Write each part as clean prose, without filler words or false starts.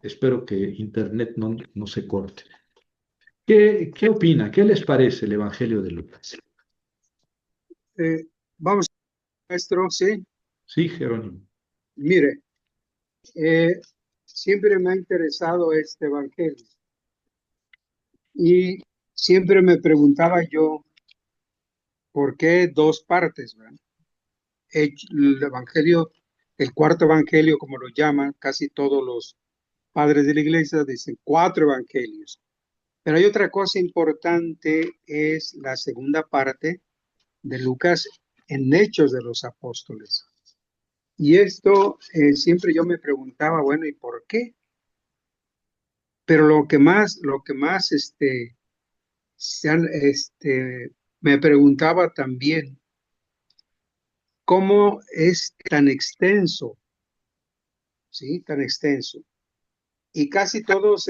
Espero que internet no se corte. ¿Qué opina? ¿Qué les parece el Evangelio de Lucas? Eh, Vamos, maestro, sí. Sí, Jerónimo. Mire, eh, siempre me ha interesado este evangelio y siempre me preguntaba yo por qué dos partes, ¿verdad? El evangelio, el cuarto evangelio, como lo llaman casi todos los padres de la iglesia, dicen cuatro evangelios. Pero hay otra cosa importante, es la segunda parte de Lucas en Hechos de los Apóstoles. Y esto siempre yo me preguntaba, bueno, ¿y por qué? Pero lo que más me preguntaba también, ¿cómo es tan extenso? ¿Sí? Tan extenso. Y casi todos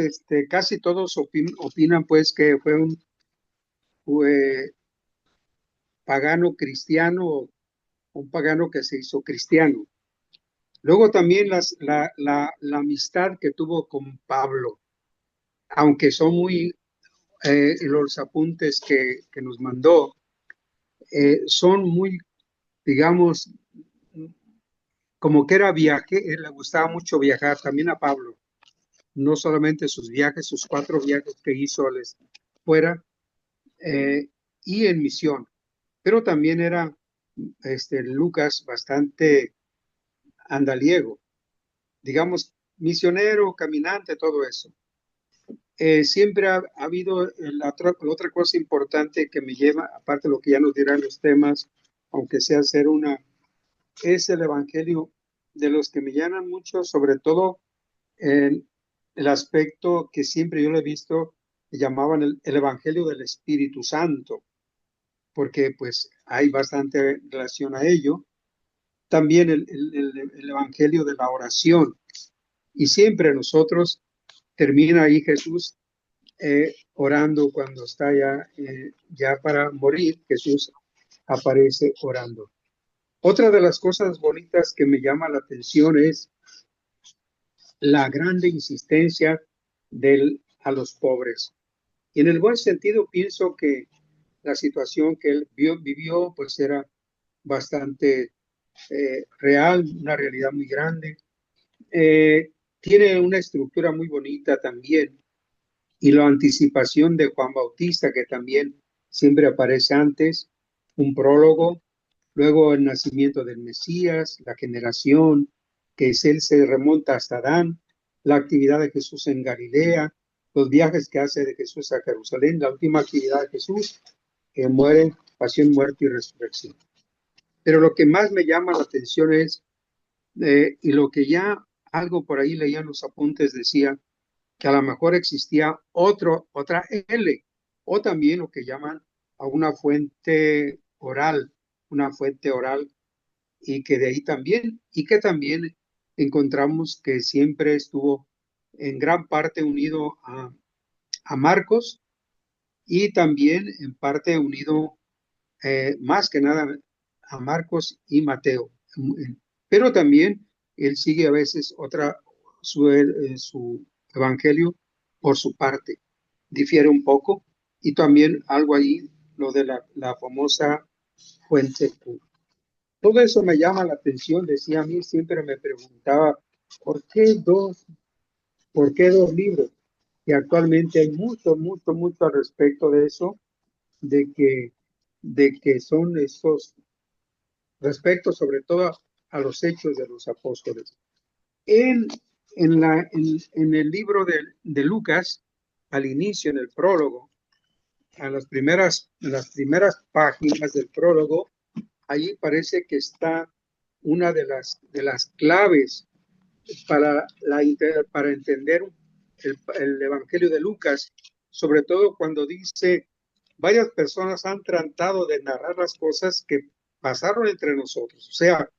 opinan pues que fue un pagano cristiano, un pagano que se hizo cristiano. Luego también la amistad que tuvo con Pablo, aunque son los apuntes que nos mandó, son muy, digamos, como que era viaje, le gustaba mucho viajar, también a Pablo, no solamente sus viajes, sus cuatro viajes que hizo fuera eh, y en misión, pero también era Lucas bastante andaliego, digamos, misionero, caminante, todo eso. Siempre ha habido la otra cosa importante que me lleva, aparte de lo que ya nos dirán los temas, aunque sea hacer es el Evangelio de los que me llaman mucho, sobre todo en el aspecto que siempre yo lo he visto, que llamaban el Evangelio del Espíritu Santo, porque pues hay bastante relación a ello. También el Evangelio de la oración. Y siempre nosotros termina ahí Jesús orando cuando está ya para morir, Jesús aparece orando. Otra de las cosas bonitas que me llama la atención es la grande insistencia a los pobres. Y en el buen sentido pienso que la situación que él vivió pues era bastante real, una realidad muy grande. Tiene una estructura muy bonita también y la anticipación de Juan Bautista que también siempre aparece antes, un prólogo, luego el nacimiento del Mesías, la generación, que es él se remonta hasta Adán, la actividad de Jesús en Galilea, los viajes que hace de Jesús a Jerusalén, la última actividad de Jesús, que muere, pasión, muerte y resurrección. Pero lo que más me llama la atención es, y lo que ya algo por ahí leía en los apuntes, decía que a lo mejor existía otra L, o también lo que llaman a una fuente oral y que de ahí también, y que también encontramos que siempre estuvo en gran parte unido a Marcos y también en parte unido más que nada a Marcos y Mateo. Pero también él sigue a veces su evangelio por su parte, difiere un poco y también algo ahí, lo de la famosa fuente pura. Todo eso me llama la atención, decía a mí, siempre me preguntaba, ¿por qué dos, ¿por qué dos libros? Y actualmente hay mucho, mucho, mucho al respecto de eso, de que, de que son estos, respecto sobre todo a los hechos de los apóstoles. En, en el libro de Lucas, al inicio, en el prólogo, en las primeras páginas del prólogo, allí parece que está una de las claves para entender el Evangelio de Lucas, sobre todo cuando dice, varias personas han tratado de narrar las cosas que pasaron entre nosotros, o sea,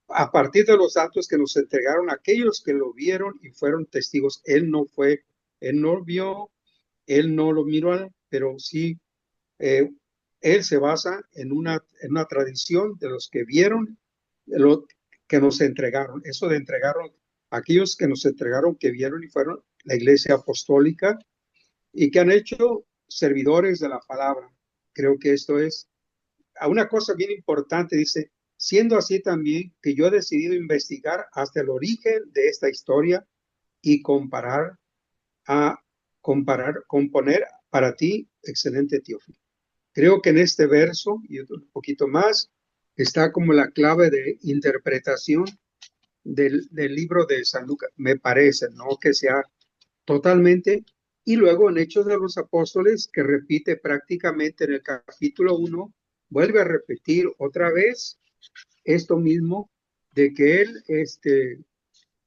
a partir de los datos que nos entregaron aquellos que lo vieron y fueron testigos. Él no vio, él no lo miró, pero sí, eh, él se basa en una tradición de los que vieron, de lo que nos entregaron. Eso de entregaron aquellos que nos entregaron, que vieron y fueron la iglesia apostólica y que han hecho servidores de la palabra. Creo que esto es una cosa bien importante, dice, siendo así también que yo he decidido investigar hasta el origen de esta historia y componer para ti, excelente Teófilo. Creo que en este verso y un poquito más está como la clave de interpretación del libro de San Lucas, me parece, no que sea totalmente. Y luego en Hechos de los Apóstoles, que repite prácticamente en el capítulo 1, vuelve a repetir otra vez esto mismo de que él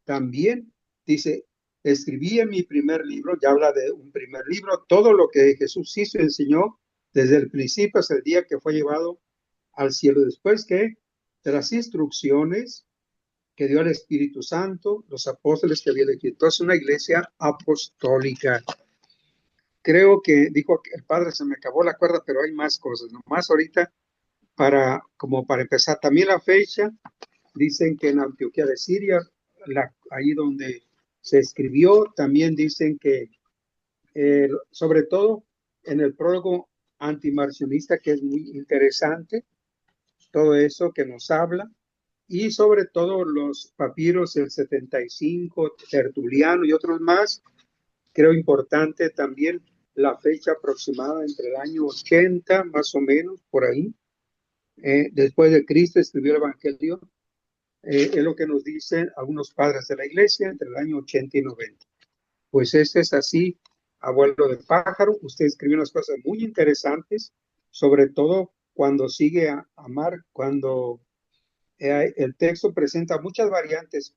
también dice, escribí en mi primer libro, ya habla de un primer libro, todo lo que Jesús hizo y enseñó desde el principio hasta el día que fue llevado al cielo, después que de las instrucciones que dio al Espíritu Santo, los apóstoles que había elegido. Es una iglesia apostólica. Creo que dijo que el padre se me acabó la cuerda, pero hay más cosas, nomás ahorita como para empezar. También la fecha, dicen que en Antioquía de Siria, ahí donde se escribió, también dicen que sobre todo en el prólogo antimarcionista, que es muy interesante, todo eso que nos habla, y sobre todo los papiros del 75, Tertuliano y otros más. Creo importante también la fecha aproximada entre el año 80, más o menos, por ahí. Después de Cristo escribió el Evangelio. Es lo que nos dicen algunos padres de la iglesia entre el año 80 y 90. Pues este es así, abuelo de pájaro. Usted escribió unas cosas muy interesantes, sobre todo cuando sigue a Mar, cuando el texto presenta muchas variantes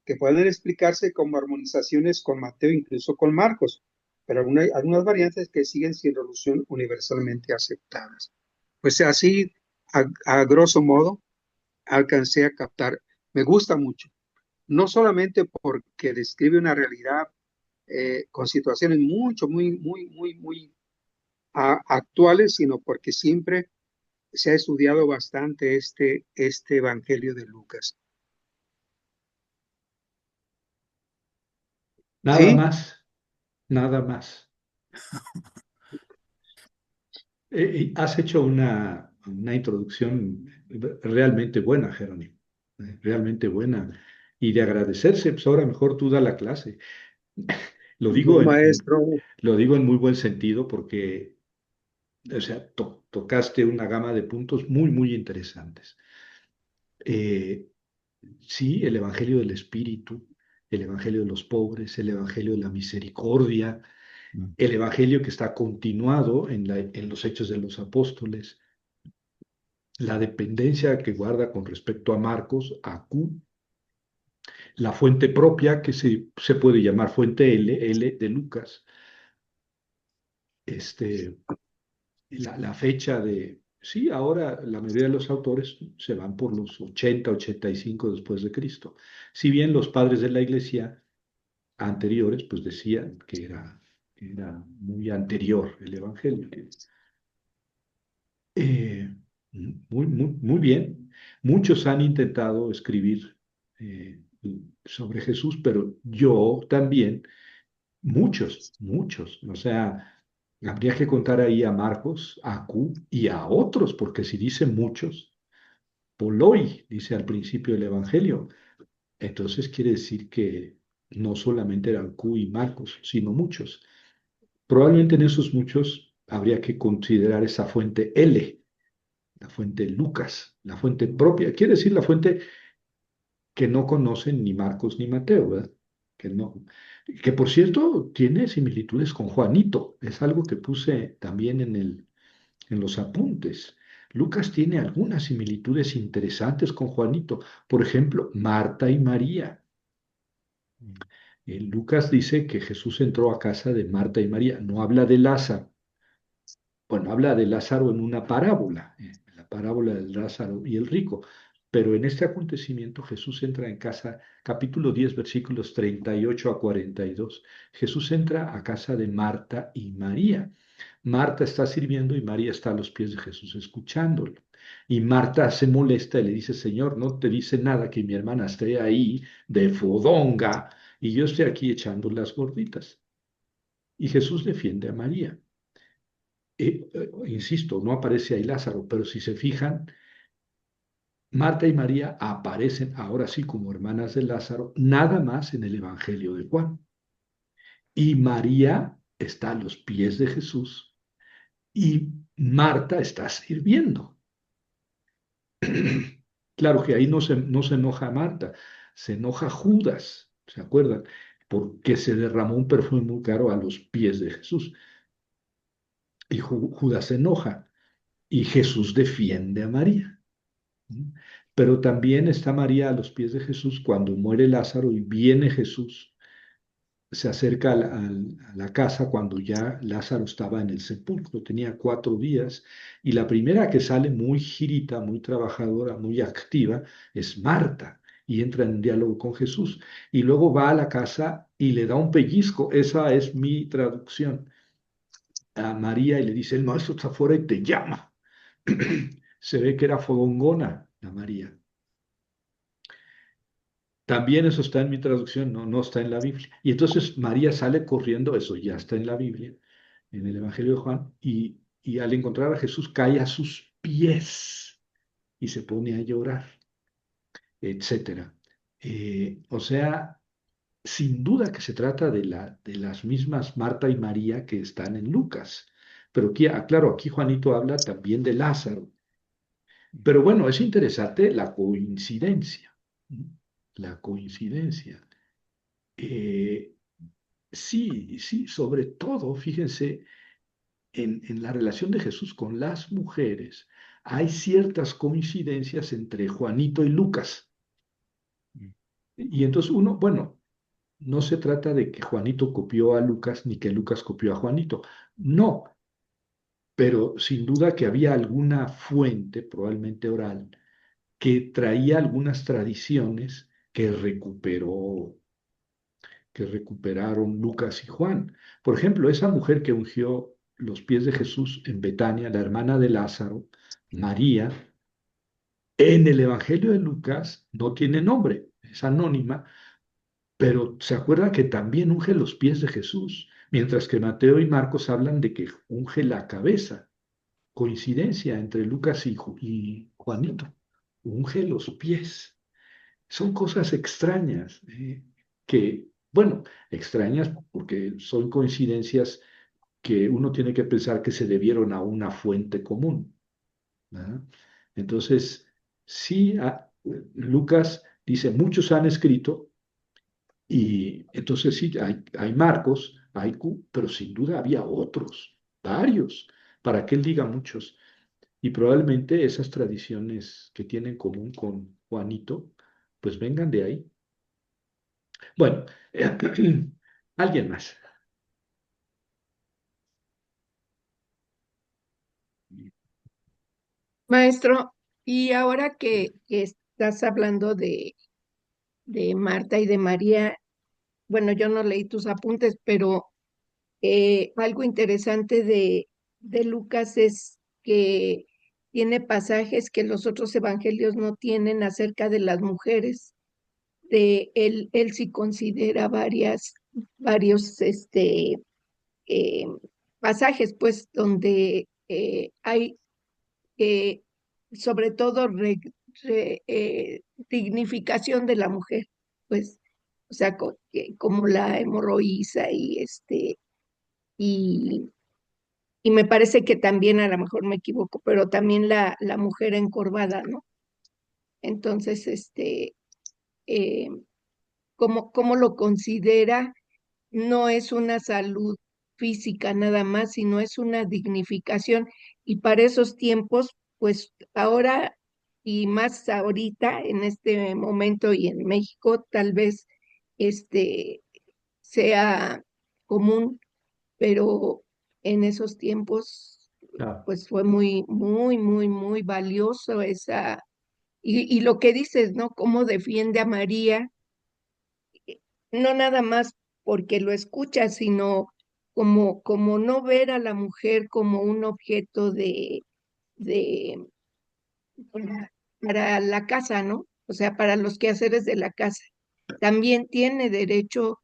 que pueden explicarse como armonizaciones con Mateo, incluso con Marcos, pero algunas variantes que siguen sin resolución universalmente aceptadas. Pues así, a grosso modo, alcancé a captar. Me gusta mucho, no solamente porque describe una realidad con situaciones muy actuales, sino porque siempre se ha estudiado bastante este Evangelio de Lucas. Nada ¿Sí? más, nada más. Has hecho una introducción realmente buena, Jerónimo, realmente buena. Y de agradecerse, pues ahora mejor tú da la clase. Lo No, digo maestro. lo digo en muy buen sentido porque, o sea, tocaste una gama de puntos muy, muy interesantes. Eh, sí, el Evangelio del Espíritu, el Evangelio de los pobres, el Evangelio de la misericordia, el Evangelio que está continuado en los Hechos de los Apóstoles, la dependencia que guarda con respecto a Marcos, a Q, la fuente propia que se puede llamar fuente L de Lucas, este, la fecha de, sí, ahora la mayoría de los autores se van por los 80, 85 después de Cristo. Si bien los padres de la iglesia anteriores, pues decían que era muy anterior el Evangelio. Eh, muy bien. Muchos han intentado escribir sobre Jesús, pero yo también, muchos. O sea, habría que contar ahí a Marcos, a Q y a otros, porque si dice muchos, poloi, dice al principio del Evangelio, entonces quiere decir que no solamente eran Q y Marcos, sino muchos. Probablemente en esos muchos habría que considerar esa fuente L, la fuente Lucas, la fuente propia, quiere decir la fuente que no conocen ni Marcos ni Mateo, ¿verdad? Que no, que por cierto tiene similitudes con Juanito, es algo que puse también en los apuntes. Lucas tiene algunas similitudes interesantes con Juanito, por ejemplo, Marta y María. Lucas dice que Jesús entró a casa de Marta y María, no habla de Lázaro. Bueno, habla de Lázaro en una parábola, la parábola de Lázaro y el rico, pero en este acontecimiento Jesús entra en casa, capítulo 10, versículos 38 a 42. Jesús entra a casa de Marta y María. Marta está sirviendo y María está a los pies de Jesús escuchándolo. Y Marta se molesta y le dice, Señor, no te dice nada que mi hermana esté ahí de fodonga y yo estoy aquí echando las gorditas. Y Jesús defiende a María. Insisto, no aparece ahí Lázaro, pero si se fijan, Marta y María aparecen ahora sí como hermanas de Lázaro, nada más en el Evangelio de Juan. Y María está a los pies de Jesús y Marta está sirviendo. Claro que ahí no se enoja Marta, se enoja Judas, ¿se acuerdan? Porque se derramó un perfume muy caro a los pies de Jesús. Y Judas se enoja y Jesús defiende a María. ¿Mm? Pero también está María a los pies de Jesús cuando muere Lázaro y viene Jesús, se acerca a la casa cuando ya Lázaro estaba en el sepulcro, tenía 4 días, y la primera que sale muy girita, muy trabajadora, muy activa, es Marta, y entra en un diálogo con Jesús, y luego va a la casa y le da un pellizco, esa es mi traducción, a María y le dice, el maestro está afuera y te llama. Se ve que era fodongona la María. También eso está en mi traducción, no está en la Biblia. Y entonces María sale corriendo, eso ya está en la Biblia, en el Evangelio de Juan, y al encontrar a Jesús cae a sus pies y se pone a llorar, etcétera. O sea, sin duda que se trata de las mismas Marta y María que están en Lucas. Pero aquí, claro, aquí Juanito habla también de Lázaro. Pero bueno, es interesante la coincidencia. ¿No? La coincidencia. Eh, sí, sí, sobre todo, fíjense, en la relación de Jesús con las mujeres, hay ciertas coincidencias entre Juanito y Lucas. Y entonces uno, bueno, no se trata de que Juanito copió a Lucas ni que Lucas copió a Juanito. No, pero sin duda que había alguna fuente, probablemente oral, que traía algunas tradiciones que recuperaron Lucas y Juan. Por ejemplo, esa mujer que ungió los pies de Jesús en Betania, la hermana de Lázaro, María, en el Evangelio de Lucas no tiene nombre, es anónima, pero se acuerda que también unge los pies de Jesús, mientras que Mateo y Marcos hablan de que unge la cabeza. Coincidencia entre Lucas y Juanito, unge los pies. Son cosas extrañas, que, bueno, extrañas porque son coincidencias que uno tiene que pensar que se debieron a una fuente común. ¿Verdad? Entonces, sí, Lucas dice, muchos han escrito, y entonces sí, hay Marcos, hay pero sin duda había otros, varios, para que él diga muchos. Y probablemente esas tradiciones que tiene en común con Juanito, pues vengan de ahí. Bueno, alguien más. Maestro, y ahora que estás hablando de Marta y de María, bueno, yo no leí tus apuntes, pero algo interesante de Lucas es que tiene pasajes que los otros evangelios no tienen acerca de las mujeres. Él sí considera varios eh, pasajes, pues, donde hay eh, sobre todo dignificación de la mujer, pues, o sea, como la hemorroísa y, y me parece que también, a lo mejor me equivoco, pero también la mujer encorvada, ¿no? Entonces, eh, como lo considera, no es una salud física nada más, sino es una dignificación. Y para esos tiempos, pues ahora y más ahorita, en este momento y en México, tal vez este sea común, pero en esos tiempos, Ah, pues fue muy, muy, muy, muy valioso esa. Y lo que dices, ¿no? Cómo defiende a María no nada más porque lo escucha, sino como no ver a la mujer como un objeto de, para la casa, ¿no? O sea, para los quehaceres de la casa. También tiene derecho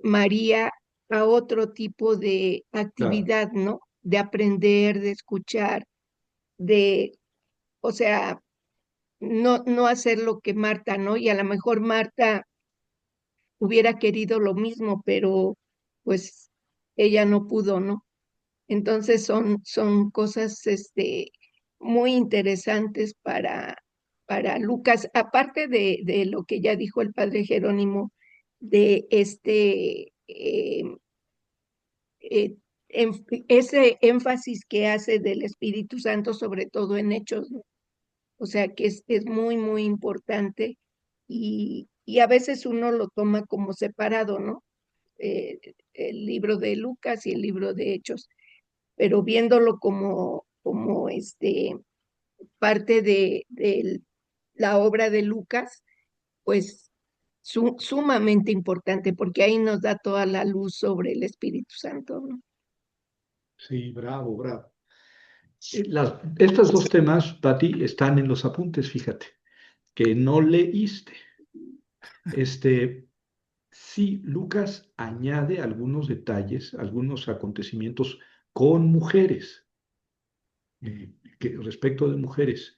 María a otro tipo de Claro, actividad, ¿no? De aprender, de escuchar, de, o sea, no hacer lo que Marta, ¿no? Y a lo mejor Marta hubiera querido lo mismo, pero pues ella no pudo, ¿no? Entonces son cosas muy interesantes para Lucas, aparte de lo que ya dijo el padre Jerónimo, de eh, ese énfasis que hace del Espíritu Santo, sobre todo en Hechos, ¿no? O sea que es muy, muy importante y a veces uno lo toma como separado, ¿no? El libro de Lucas y el libro de Hechos, pero viéndolo como parte de la obra de Lucas, pues sumamente importante, porque ahí nos da toda la luz sobre el Espíritu Santo, ¿no? sí, bravo, bravo. Estos dos temas, Pati, están en los apuntes, fíjate, que no leíste. Este, sí, Lucas añade algunos detalles, algunos acontecimientos con mujeres, respecto de mujeres.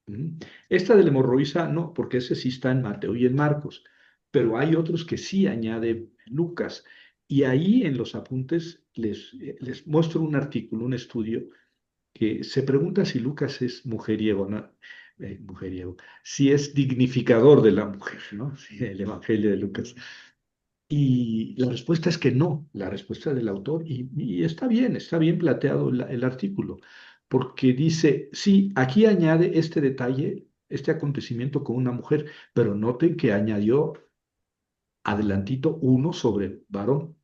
¿Mm? Esta de la hemorroísa no, porque ese sí está en Mateo y en Marcos, pero hay otros que sí añade Lucas. Y ahí en los apuntes les muestro un artículo, un estudio que se pregunta si Lucas es mujeriego, ¿no? Mujeriego, si es dignificador de la mujer, ¿no? Sí, el Evangelio de Lucas. Y la respuesta es que no, la respuesta del autor, y está bien planteado el artículo, porque dice, sí, aquí añade este detalle, este acontecimiento con una mujer, pero noten que añadió adelantito uno sobre varón,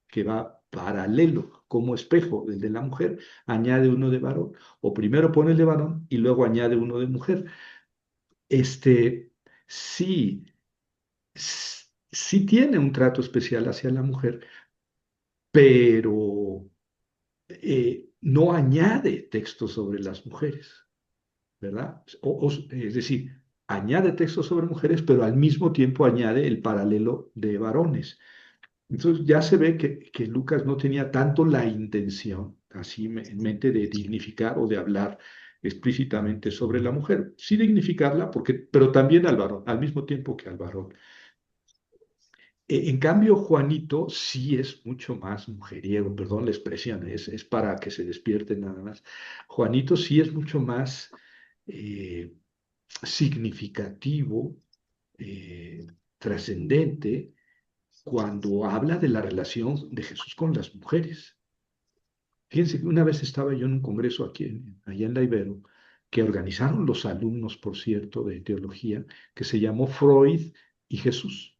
que va paralelo, como espejo del de la mujer, añade uno de varón, o primero pone el de varón y luego añade uno de mujer. Este, sí, sí tiene un trato especial hacia la mujer, pero no añade textos sobre las mujeres, ¿verdad? Es decir, añade textos sobre mujeres, pero al mismo tiempo añade el paralelo de varones. Entonces ya se ve que Lucas no tenía tanto la intención, así en mente, de dignificar o de hablar explícitamente sobre la mujer. Sí dignificarla, pero también al varón, al mismo tiempo que al varón. En cambio, Juanito sí es mucho más mujeriego, perdón la expresión, es para que se despierte nada más. Juanito sí es mucho más eh, significativo, trascendente, cuando habla de la relación de Jesús con las mujeres. Fíjense que una vez estaba yo en un congreso aquí, allá en la Ibero, que organizaron los alumnos, por cierto, de teología, que se llamó Freud y Jesús.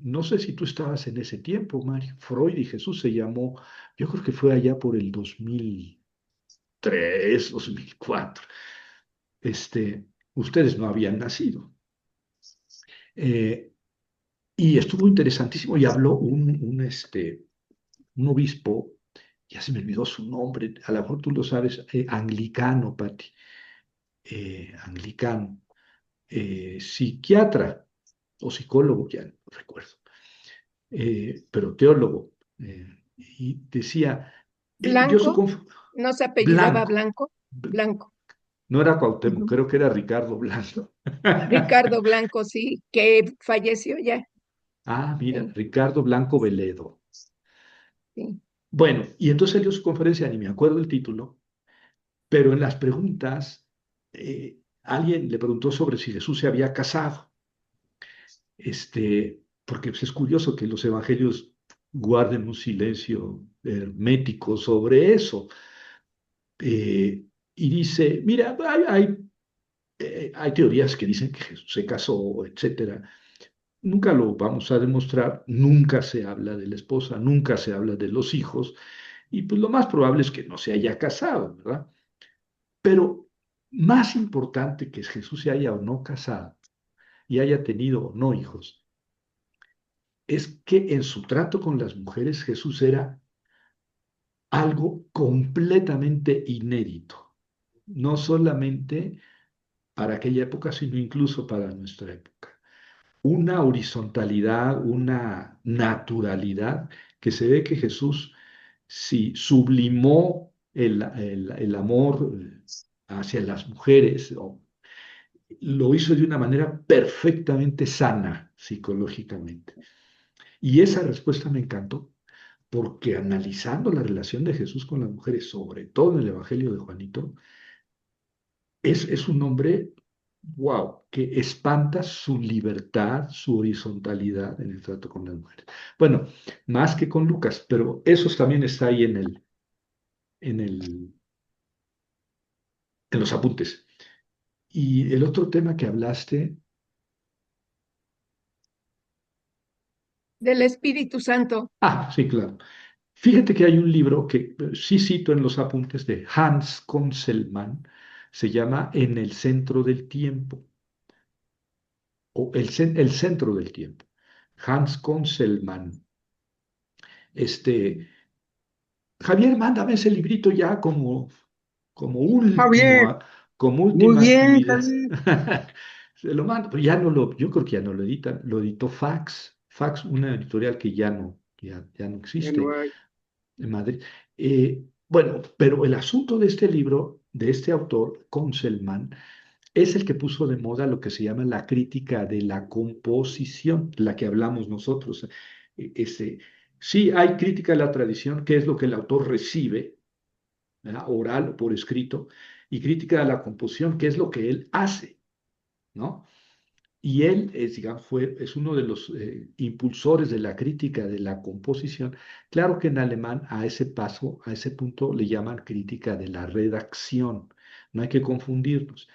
No sé si tú estabas en ese tiempo, Mario. Freud y Jesús se llamó, yo creo que fue allá por el 2003, 2004. Ustedes no habían nacido. Eh, y estuvo interesantísimo y habló un obispo, ya se me olvidó su nombre, a lo mejor tú lo sabes, anglicano, Pati, anglicano, psiquiatra o psicólogo, ya no recuerdo, pero teólogo, y decía, dio su Blanco, no se apellidaba Blanco, Blanco, Blanco. no era Cuauhtémoc, Ujú. creo que era Ricardo Blanco. Ricardo Blanco, sí, que falleció ya. Ah, mira, Sí, Ricardo Blanco Veledo. sí. Bueno, y entonces él dio su conferencia, ni me acuerdo el título, pero en las preguntas, alguien le preguntó sobre si Jesús se había casado. Porque pues, es curioso que los evangelios guarden un silencio hermético sobre eso. Eh, y dice, mira, hay teorías que dicen que Jesús se casó, etcétera. Nunca lo vamos a demostrar, nunca se habla de la esposa, nunca se habla de los hijos, y pues lo más probable es que no se haya casado, ¿verdad? Pero más importante que Jesús se haya o no casado y haya tenido o no hijos, es que en su trato con las mujeres Jesús era algo completamente inédito. no solamente para aquella época, sino incluso para nuestra época. Una horizontalidad, una naturalidad que se ve que Jesús sí sublimó el amor hacia las mujeres, o lo hizo de una manera perfectamente sana psicológicamente. Y esa respuesta me encantó, porque analizando la relación de Jesús con las mujeres, sobre todo en el Evangelio de Juanito, es un hombre, wow, que espanta su libertad, su horizontalidad en el trato con las mujeres. Bueno, más que con Lucas, pero eso también está ahí en el, en los apuntes. Y el otro tema que hablaste, Del Espíritu Santo. sí, claro. Fíjate que hay un libro que sí cito en los apuntes de Hans Conselmann, se llama En el centro del tiempo, o el centro del tiempo. Hans Conselmann. Este, Javier, mándame ese librito ya como último, Javier, ¿ah? Como muy última bien, actividad. Javier. Se lo mando, pero ya no lo, yo creo que ya no lo editan, lo editó Fax, Fax, una editorial que ya no Ya no existe hay. en Madrid. Bueno, pero el asunto de este libro, de este autor, Conselman, es el que puso de moda lo que se llama la crítica de la composición, la que hablamos nosotros. Ese, sí, hay crítica de la tradición, que es lo que el autor recibe, ¿verdad? Oral o por escrito, y crítica de la composición, que es lo que él hace, ¿no? Y él, digamos, es uno de los impulsores de la crítica de la composición. Claro que en alemán a ese paso, a ese punto, le llaman crítica de la redacción. No hay que confundirnos.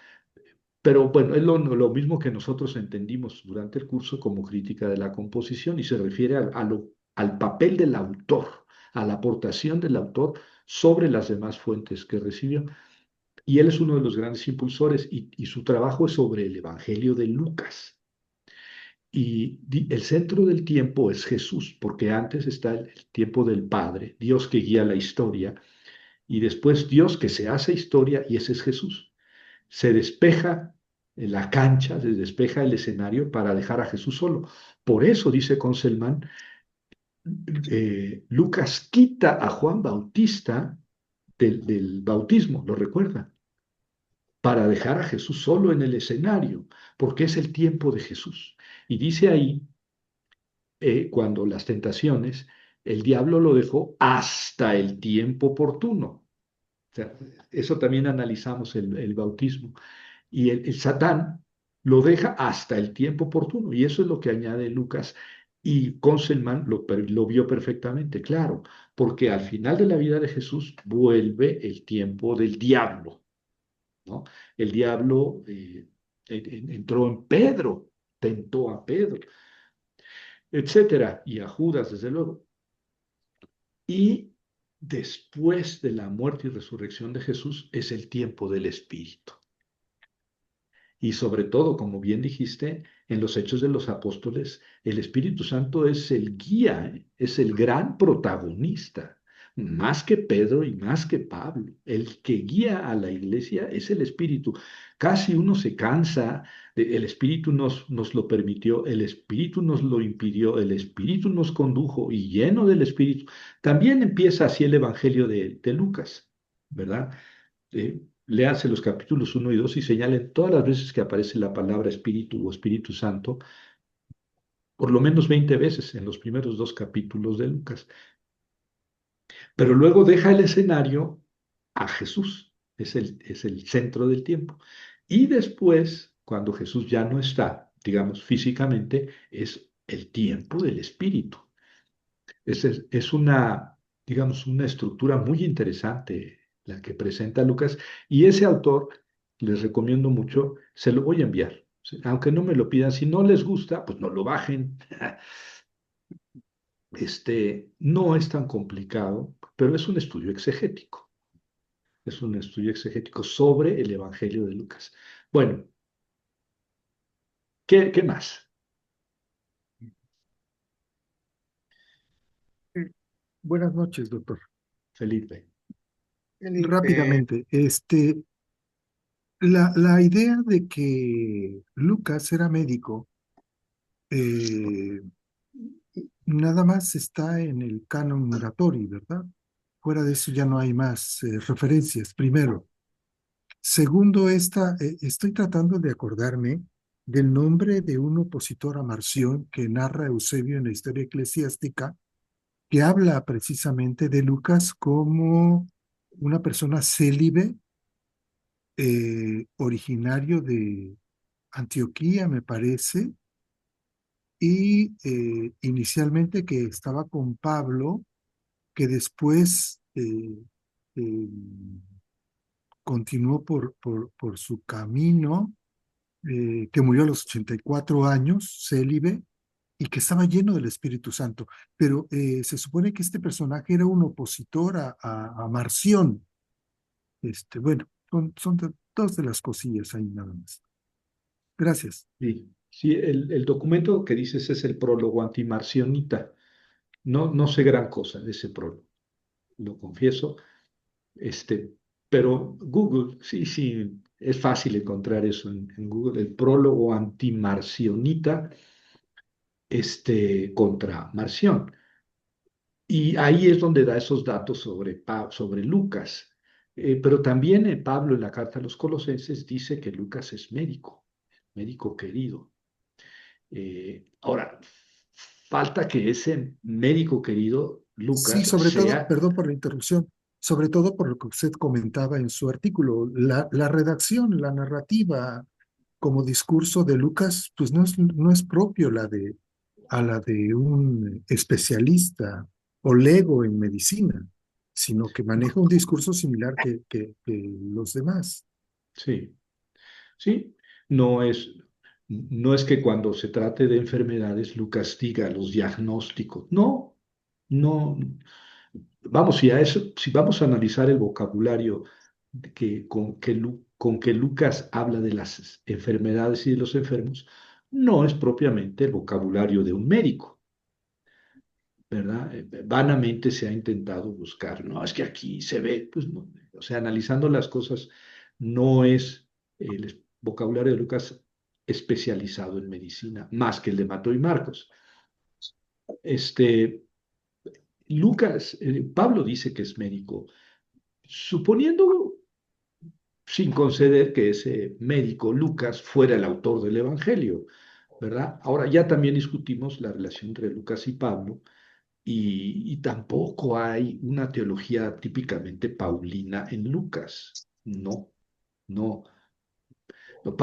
Pero bueno, es lo mismo que nosotros entendimos durante el curso como crítica de la composición y se refiere al papel del autor, a la aportación del autor sobre las demás fuentes que recibió. Y él es uno de los grandes impulsores y su trabajo es sobre el Evangelio de Lucas. Y el centro del tiempo es Jesús, porque antes está el tiempo del Padre, Dios que guía la historia, y después Dios que se hace historia, y ese es Jesús. Se despeja la cancha, se despeja el escenario para dejar a Jesús solo. Por eso, dice Conselman, Lucas quita a Juan Bautista del bautismo, ¿lo recuerda? Para dejar a Jesús solo en el escenario, porque es el tiempo de Jesús. Y dice ahí cuando las tentaciones, el diablo lo dejó hasta el tiempo oportuno. O sea, eso también analizamos el bautismo. Y el Satán lo deja hasta el tiempo oportuno. Y eso es lo que añade Lucas. Y Conselman lo vio perfectamente, claro, porque al final de la vida de Jesús vuelve el tiempo del diablo, ¿no? El diablo entró en Pedro, tentó a Pedro, etcétera, y a Judas, desde luego. Y después de la muerte y resurrección de Jesús es el tiempo del Espíritu. Y sobre todo, como bien dijiste, en los Hechos de los Apóstoles, el Espíritu Santo es el guía, es el gran protagonista, más que Pedro y más que Pablo. El que guía a la iglesia es el Espíritu. Casi uno se cansa, el Espíritu nos lo permitió, el Espíritu nos lo impidió, el Espíritu nos condujo y lleno del Espíritu. También empieza así el Evangelio de Lucas, ¿verdad? Léanse los capítulos 1 y 2 y señalen todas las veces que aparece la palabra Espíritu o Espíritu Santo, por lo menos 20 veces en los primeros dos capítulos de Lucas. Pero luego deja el escenario a Jesús, es el centro del tiempo. Y después, cuando Jesús ya no está, digamos físicamente, es el tiempo del Espíritu. Es una, digamos, una estructura muy interesante la que presenta Lucas y ese autor, les recomiendo mucho, se lo voy a enviar. Sí, aunque no me lo pidan, si no les gusta, pues no lo bajen. No es tan complicado, pero es un estudio exegético. Es un estudio exegético sobre el Evangelio de Lucas. Bueno, ¿qué más? Buenas noches, doctor. Felipe. Felipe, Rápidamente, La idea de que Lucas era médico eh, nada más está en el canon Muratori, ¿verdad? Fuera de eso ya no hay más referencias, primero. Segundo, estoy tratando de acordarme del nombre de un opositor a Marción que narra Eusebio en la historia eclesiástica, que habla precisamente de Lucas como una persona célibe, originario de Antioquía, me parece, y inicialmente que estaba con Pablo, que después eh, continuó por su camino, que murió a los 84 años, célibe, y que estaba lleno del Espíritu Santo. Pero se supone que este personaje era un opositor a Marción. Bueno, son dos de las cosillas ahí nada más. Gracias. Sí, sí, el documento que dices es el prólogo antimarcionita. No, no sé gran cosa de ese prólogo, lo confieso. Este, pero Google, sí, sí, es fácil encontrar eso en Google, el prólogo antimarcionita, contra Marción. Y ahí es donde da esos datos sobre Lucas. Pero también Pablo en la carta a los Colosenses dice que Lucas es médico querido. Ahora, falta que ese médico querido, Sí, Lucas, sobre todo, sea, perdón por la interrupción, sobre todo por lo que usted comentaba en su artículo, la redacción, la narrativa como discurso de Lucas, pues no es propio a la de un especialista o lego en medicina, sino que maneja un discurso similar que los demás. sí, sí, no es, no es que cuando se trate de enfermedades, Lucas diga los diagnósticos. No, no. Vamos, si vamos a analizar el vocabulario con que Lucas habla de las enfermedades y de los enfermos, no es propiamente el vocabulario de un médico, ¿verdad? Vanamente se ha intentado buscar, no, es que aquí se ve, pues no, o sea, analizando las cosas, no es el vocabulario de Lucas especializado en medicina, más que el de Mateo y Marcos. Este, Lucas, Pablo dice que es médico, suponiendo, sin conceder que ese médico, Lucas, fuera el autor del Evangelio, ¿verdad? Ahora ya también discutimos la relación entre Lucas y Pablo, y tampoco hay una teología típicamente paulina en Lucas. No, no. No,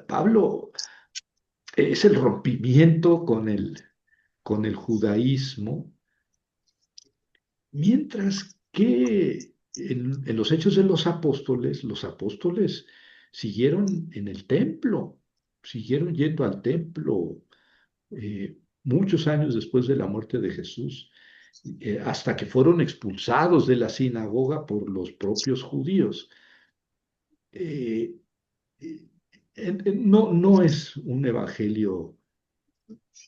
Pablo es el rompimiento con el judaísmo, mientras que en los hechos de los apóstoles siguieron en el templo, siguieron yendo al templo muchos años después de la muerte de Jesús, hasta que fueron expulsados de la sinagoga por los propios judíos. Eh, eh, no, no es un evangelio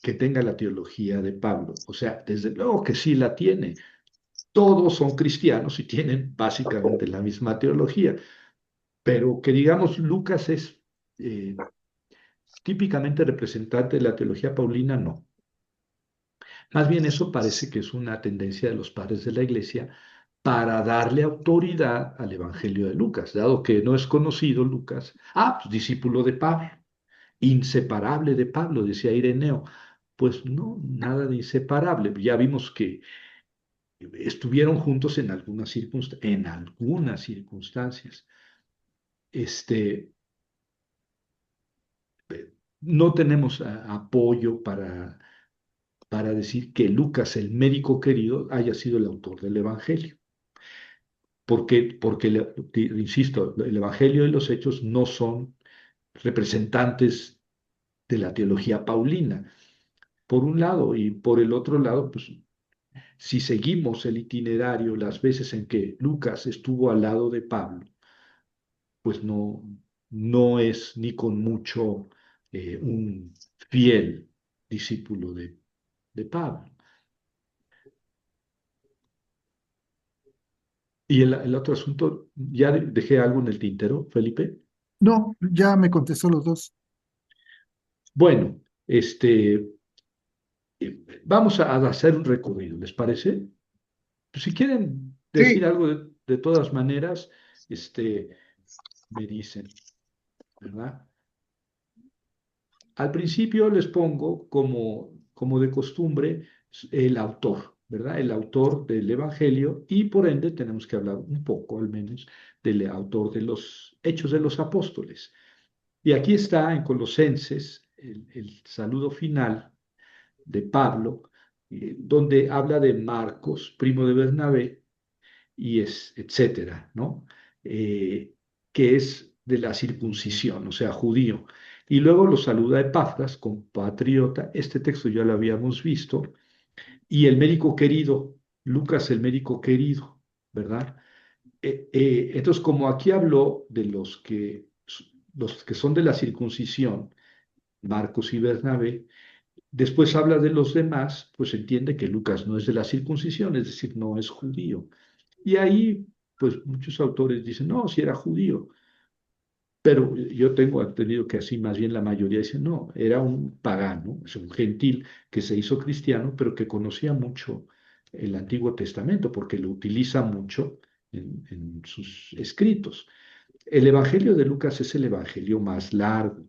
que tenga la teología de Pablo, o sea, desde luego que sí la tiene. Todos son cristianos y tienen básicamente la misma teología, pero que digamos Lucas es típicamente representante de la teología paulina, no. Más bien eso parece que es una tendencia de los padres de la iglesia para darle autoridad al Evangelio de Lucas, dado que no es conocido Lucas, pues discípulo de Pablo, inseparable de Pablo, decía Ireneo. Pues no, nada de inseparable. Ya vimos que estuvieron juntos en algunas circunstancias. Este, no tenemos apoyo para decir que Lucas, el médico querido, haya sido el autor del Evangelio. Porque insisto, el Evangelio y los Hechos no son representantes de la teología paulina, por un lado, y por el otro lado, pues si seguimos el itinerario, las veces en que Lucas estuvo al lado de Pablo, pues no, no es ni con mucho un fiel discípulo de Pablo. Y el otro asunto, ya dejé algo en el tintero, Felipe. No, ya me contestó los dos. Bueno, vamos a hacer un recorrido, ¿les parece? Pues si quieren decir Sí, algo de todas maneras, me dicen, ¿verdad? Al principio les pongo como de costumbre el autor, ¿verdad? El autor del Evangelio y por ende tenemos que hablar un poco al menos del autor de los Hechos de los Apóstoles. Y aquí está en Colosenses el saludo final de Pablo, donde habla de Marcos, primo de Bernabé, y etcétera, ¿no? Eh, que es de la circuncisión, o sea, judío. Y luego lo saluda Epafras, compatriota. Este texto ya lo habíamos visto. Y el médico querido, Lucas el médico querido, ¿verdad? Entonces, como aquí habló de los que son de la circuncisión, Marcos y Bernabé, después habla de los demás, pues entiende que Lucas no es de la circuncisión, es decir, no es judío. Y ahí, pues muchos autores dicen, no, si era judío, pero yo tengo entendido que así más bien la mayoría dicen, no, era un pagano, es un gentil que se hizo cristiano, pero que conocía mucho el Antiguo Testamento, porque lo utiliza mucho en sus escritos. El Evangelio de Lucas es el Evangelio más largo,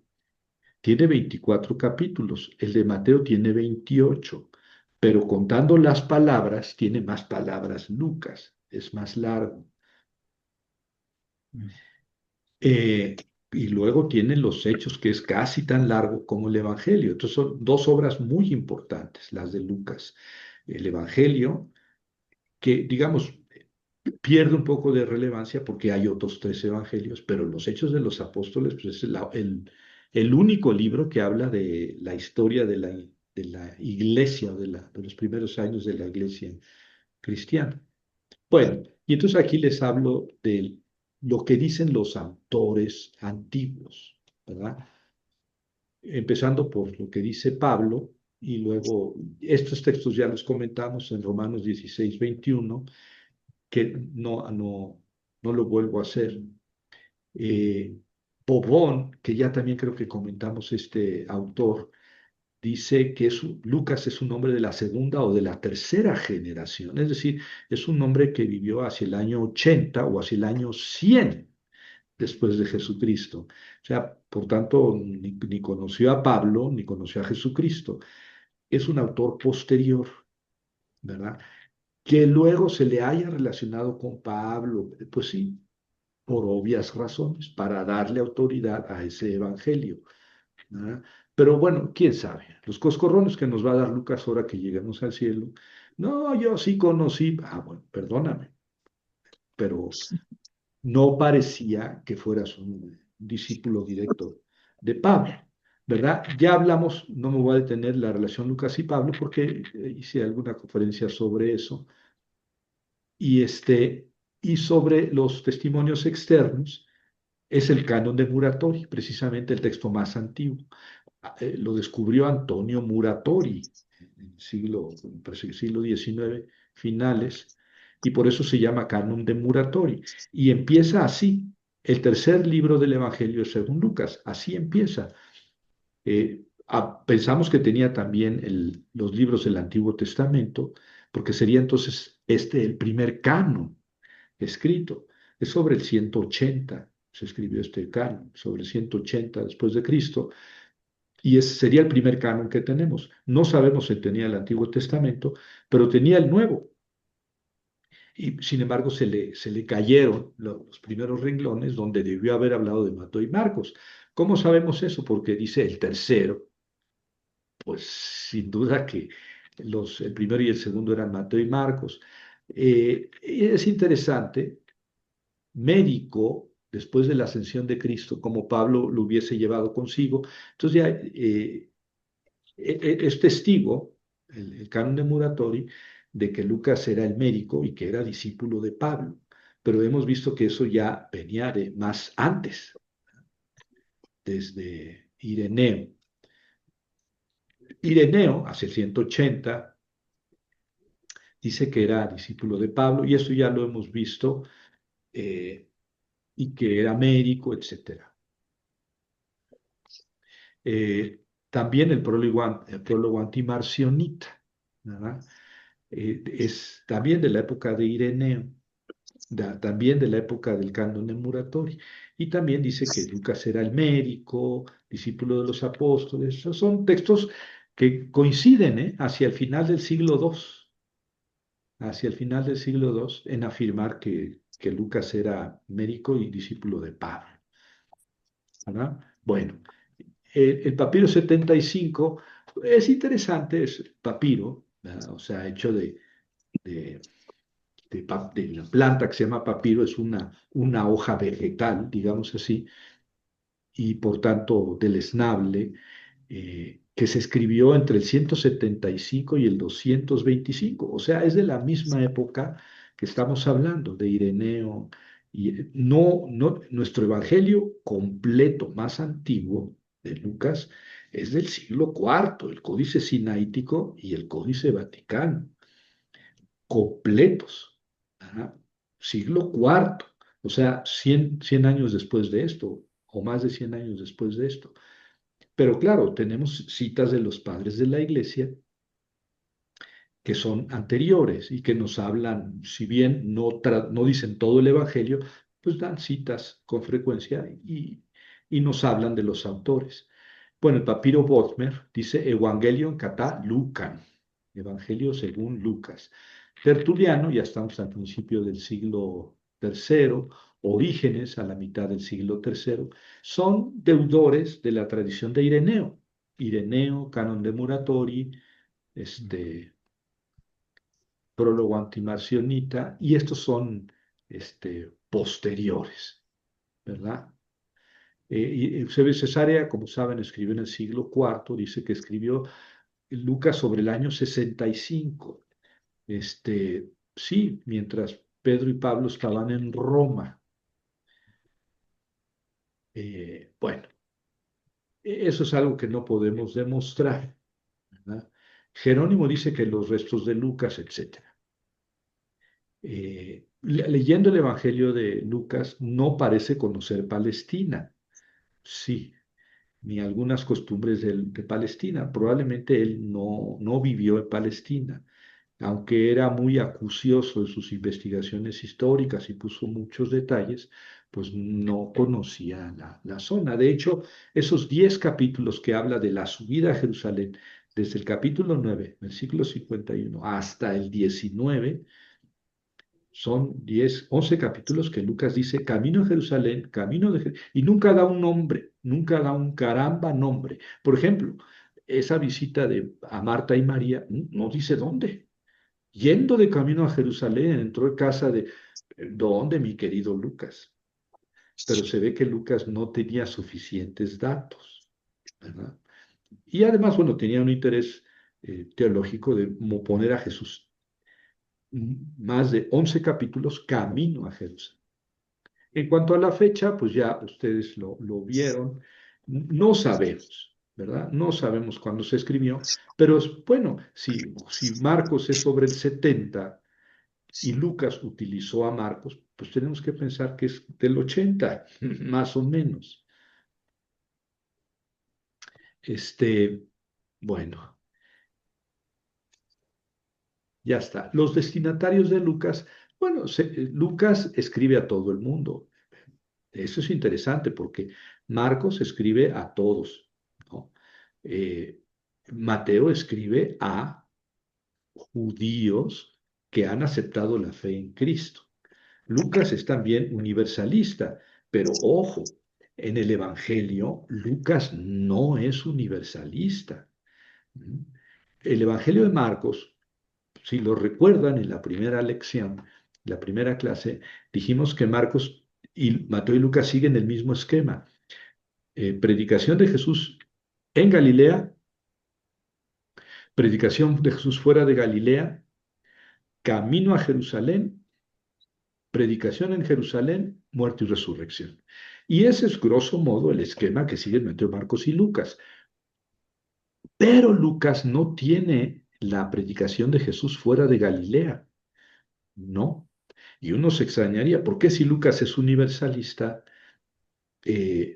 tiene 24 capítulos, el de Mateo tiene 28, pero contando las palabras, tiene más palabras Lucas, es más largo. Eh, y luego tienen los Hechos, que es casi tan largo como el Evangelio. Entonces son dos obras muy importantes, las de Lucas. El Evangelio, que digamos, pierde un poco de relevancia porque hay otros tres evangelios, pero los Hechos de los Apóstoles, pues es el único libro que habla de la historia de la iglesia, de los primeros años de la iglesia cristiana. Bueno, y entonces aquí les hablo de lo que dicen los autores antiguos, ¿verdad? Empezando por lo que dice Pablo, y luego estos textos ya los comentamos en Romanos 16, 21, que no lo vuelvo a hacer. Eh, Bobón, que ya también creo que comentamos este autor, dice que Lucas es un hombre de la segunda o de la tercera generación, es decir, es un hombre que vivió hacia el año 80 o hacia el año 100 después de Jesucristo. O sea, por tanto, ni conoció a Pablo, ni conoció a Jesucristo. Es un autor posterior, ¿verdad? Que luego se le haya relacionado con Pablo, pues sí, por obvias razones, para darle autoridad a ese evangelio, ¿verdad? Pero bueno, quién sabe, los coscorrones que nos va a dar Lucas ahora que lleguemos al cielo. No, yo sí conocí, bueno, perdóname, pero no parecía que fueras un discípulo directo de Pablo, ¿verdad? Ya hablamos, no me voy a detener en la relación Lucas y Pablo porque hice alguna conferencia sobre eso, y, y sobre los testimonios externos, es el canon de Muratori, precisamente el texto más antiguo. Lo descubrió Antonio Muratori en parece que siglo XIX, finales, y por eso se llama canon de Muratori. Y empieza así. El tercer libro del Evangelio según Lucas, así empieza. Pensamos que tenía también los libros del Antiguo Testamento, porque sería entonces este el primer canon escrito. Es sobre el 180, se escribió este canon, sobre el 180 después de Cristo, y ese sería el primer canon que tenemos. No sabemos si tenía el Antiguo Testamento, pero tenía el Nuevo. Y sin embargo se le cayeron los primeros renglones donde debió haber hablado de Mateo y Marcos. ¿Cómo sabemos eso? Porque dice el tercero, pues sin duda que el primero y el segundo eran Mateo y Marcos. Y es interesante, médico, después de la ascensión de Cristo, como Pablo lo hubiese llevado consigo. Entonces ya es testigo, el canon de Muratori, de que Lucas era el médico y que era discípulo de Pablo. Pero hemos visto que eso ya venía de más antes, desde Ireneo. Ireneo, hace 180, dice que era discípulo de Pablo, y eso ya lo hemos visto, y que era médico, etcétera. También el prólogo antimarcionita, ¿verdad? Es también de la época de Ireneo, también de la época del canon de Muratori. Y también dice que Lucas era el médico, discípulo de los apóstoles. Esos son textos que coinciden, hacia el final del siglo II, hacia el final del siglo II, en afirmar que Lucas era médico y discípulo de Pablo, ¿verdad? Bueno, el papiro 75 es interesante, es papiro, ¿verdad? O sea, hecho de, de la planta que se llama papiro, es una hoja vegetal, digamos así, y por tanto deleznable, que se escribió entre el 175 y el 225. O sea, es de la misma época que estamos hablando, de Ireneo. Y nuestro evangelio completo, más antiguo, de Lucas, es del siglo IV, el Códice Sinaítico y el Códice Vaticano, completos, ¿verdad? Siglo IV, o sea, 100 años después de esto, o más de 100 años después de esto. Pero claro, tenemos citas de los padres de la iglesia que son anteriores y que nos hablan, si bien no dicen todo el evangelio, pues dan citas con frecuencia y nos hablan de los autores. Bueno, el papiro Bodmer dice Evangelion kata Lucan, Evangelio según Lucas. Tertuliano, ya estamos al principio del siglo III, Orígenes a la mitad del siglo III, son deudores de la tradición de Ireneo. Ireneo, canon de Muratori, prólogo antimarcionita, y estos son posteriores, ¿verdad? Y Eusebio Cesarea, como saben, escribió en el siglo IV, dice que escribió Lucas sobre el año 65. Sí, mientras Pedro y Pablo estaban en Roma. Bueno, eso es algo que no podemos demostrar, ¿verdad? Jerónimo dice que los restos de Lucas, etcétera. Leyendo el Evangelio de Lucas, no parece conocer Palestina, sí, ni algunas costumbres de Palestina. Probablemente él no vivió en Palestina, aunque era muy acucioso en sus investigaciones históricas y puso muchos detalles, pues no conocía la zona. De hecho, esos 10 capítulos que habla de la subida a Jerusalén, desde el capítulo 9, versículo 51, hasta el 19, son 11 capítulos que Lucas dice, camino a Jerusalén, camino de y nunca da un nombre, nunca da un caramba nombre. Por ejemplo, esa visita a Marta y María, no dice dónde. Yendo de camino a Jerusalén, entró en casa de, ¿dónde, mi querido Lucas? Pero se ve que Lucas no tenía suficientes datos, ¿verdad? Y además, bueno, tenía un interés teológico de poner a Jesús más de 11 capítulos camino a Jerusalén. En cuanto a la fecha, pues ya ustedes lo vieron, no sabemos, ¿verdad? No sabemos cuándo se escribió, pero bueno, si Marcos es sobre el 70 y Lucas utilizó a Marcos, pues tenemos que pensar que es del 80, más o menos. Bueno, ya está. Los destinatarios de Lucas, bueno, Lucas escribe a todo el mundo. Eso es interesante porque Marcos escribe a todos, ¿no? Eh, Mateo escribe a judíos que han aceptado la fe en Cristo. Lucas es también universalista, pero ojo, en el Evangelio Lucas no es universalista. El Evangelio de Marcos, si lo recuerdan en la primera lección, la primera clase, dijimos que Marcos y Mateo y Lucas siguen el mismo esquema. Predicación de Jesús en Galilea, predicación de Jesús fuera de Galilea, camino a Jerusalén, predicación en Jerusalén, muerte y resurrección. Y ese es grosso modo el esquema que siguen Mateo, Marcos y Lucas. Pero Lucas no tiene la predicación de Jesús fuera de Galilea. No. Y uno se extrañaría, ¿por qué si Lucas es universalista,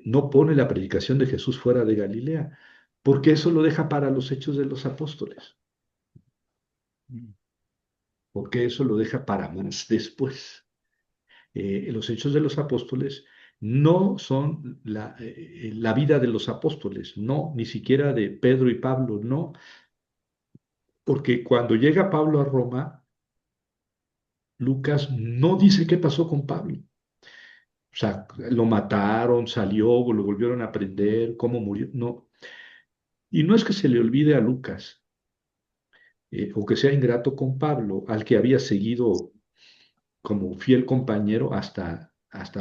no pone la predicación de Jesús fuera de Galilea? Porque eso lo deja para los hechos de los apóstoles. Porque eso lo deja para más después. Los hechos de los apóstoles no son la vida de los apóstoles, no, ni siquiera de Pedro y Pablo, no, porque cuando llega Pablo a Roma, Lucas no dice qué pasó con Pablo. O sea, lo mataron, salió, lo volvieron a prender, cómo murió, no. Y no es que se le olvide a Lucas, o que sea ingrato con Pablo, al que había seguido como fiel compañero hasta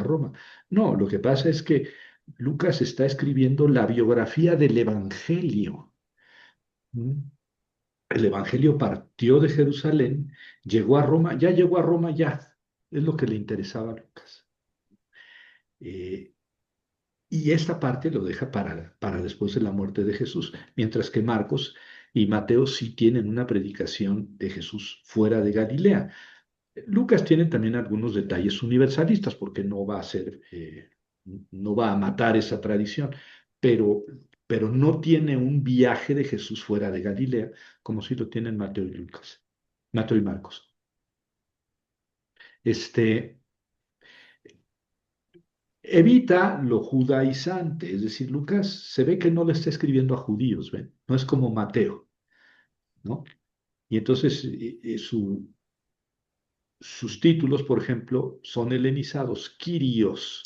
Roma. No, lo que pasa es que Lucas está escribiendo la biografía del Evangelio. ¿Mm? El Evangelio partió de Jerusalén, llegó a Roma, ya llegó a Roma ya. Es lo que le interesaba a Lucas. Eh, y esta parte lo deja para después de la muerte de Jesús, mientras que Marcos y Mateo sí tienen una predicación de Jesús fuera de Galilea. Lucas tiene también algunos detalles universalistas, porque no va a ser, no va a matar esa tradición, pero, pero no tiene un viaje de Jesús fuera de Galilea, como si lo tienen Mateo y Lucas, Mateo y Marcos. Este, evita lo judaizante, es decir, Lucas se ve que no le está escribiendo a judíos, ¿ven? No es como Mateo, ¿no? Y entonces sus títulos, por ejemplo, son helenizados, Kyrios,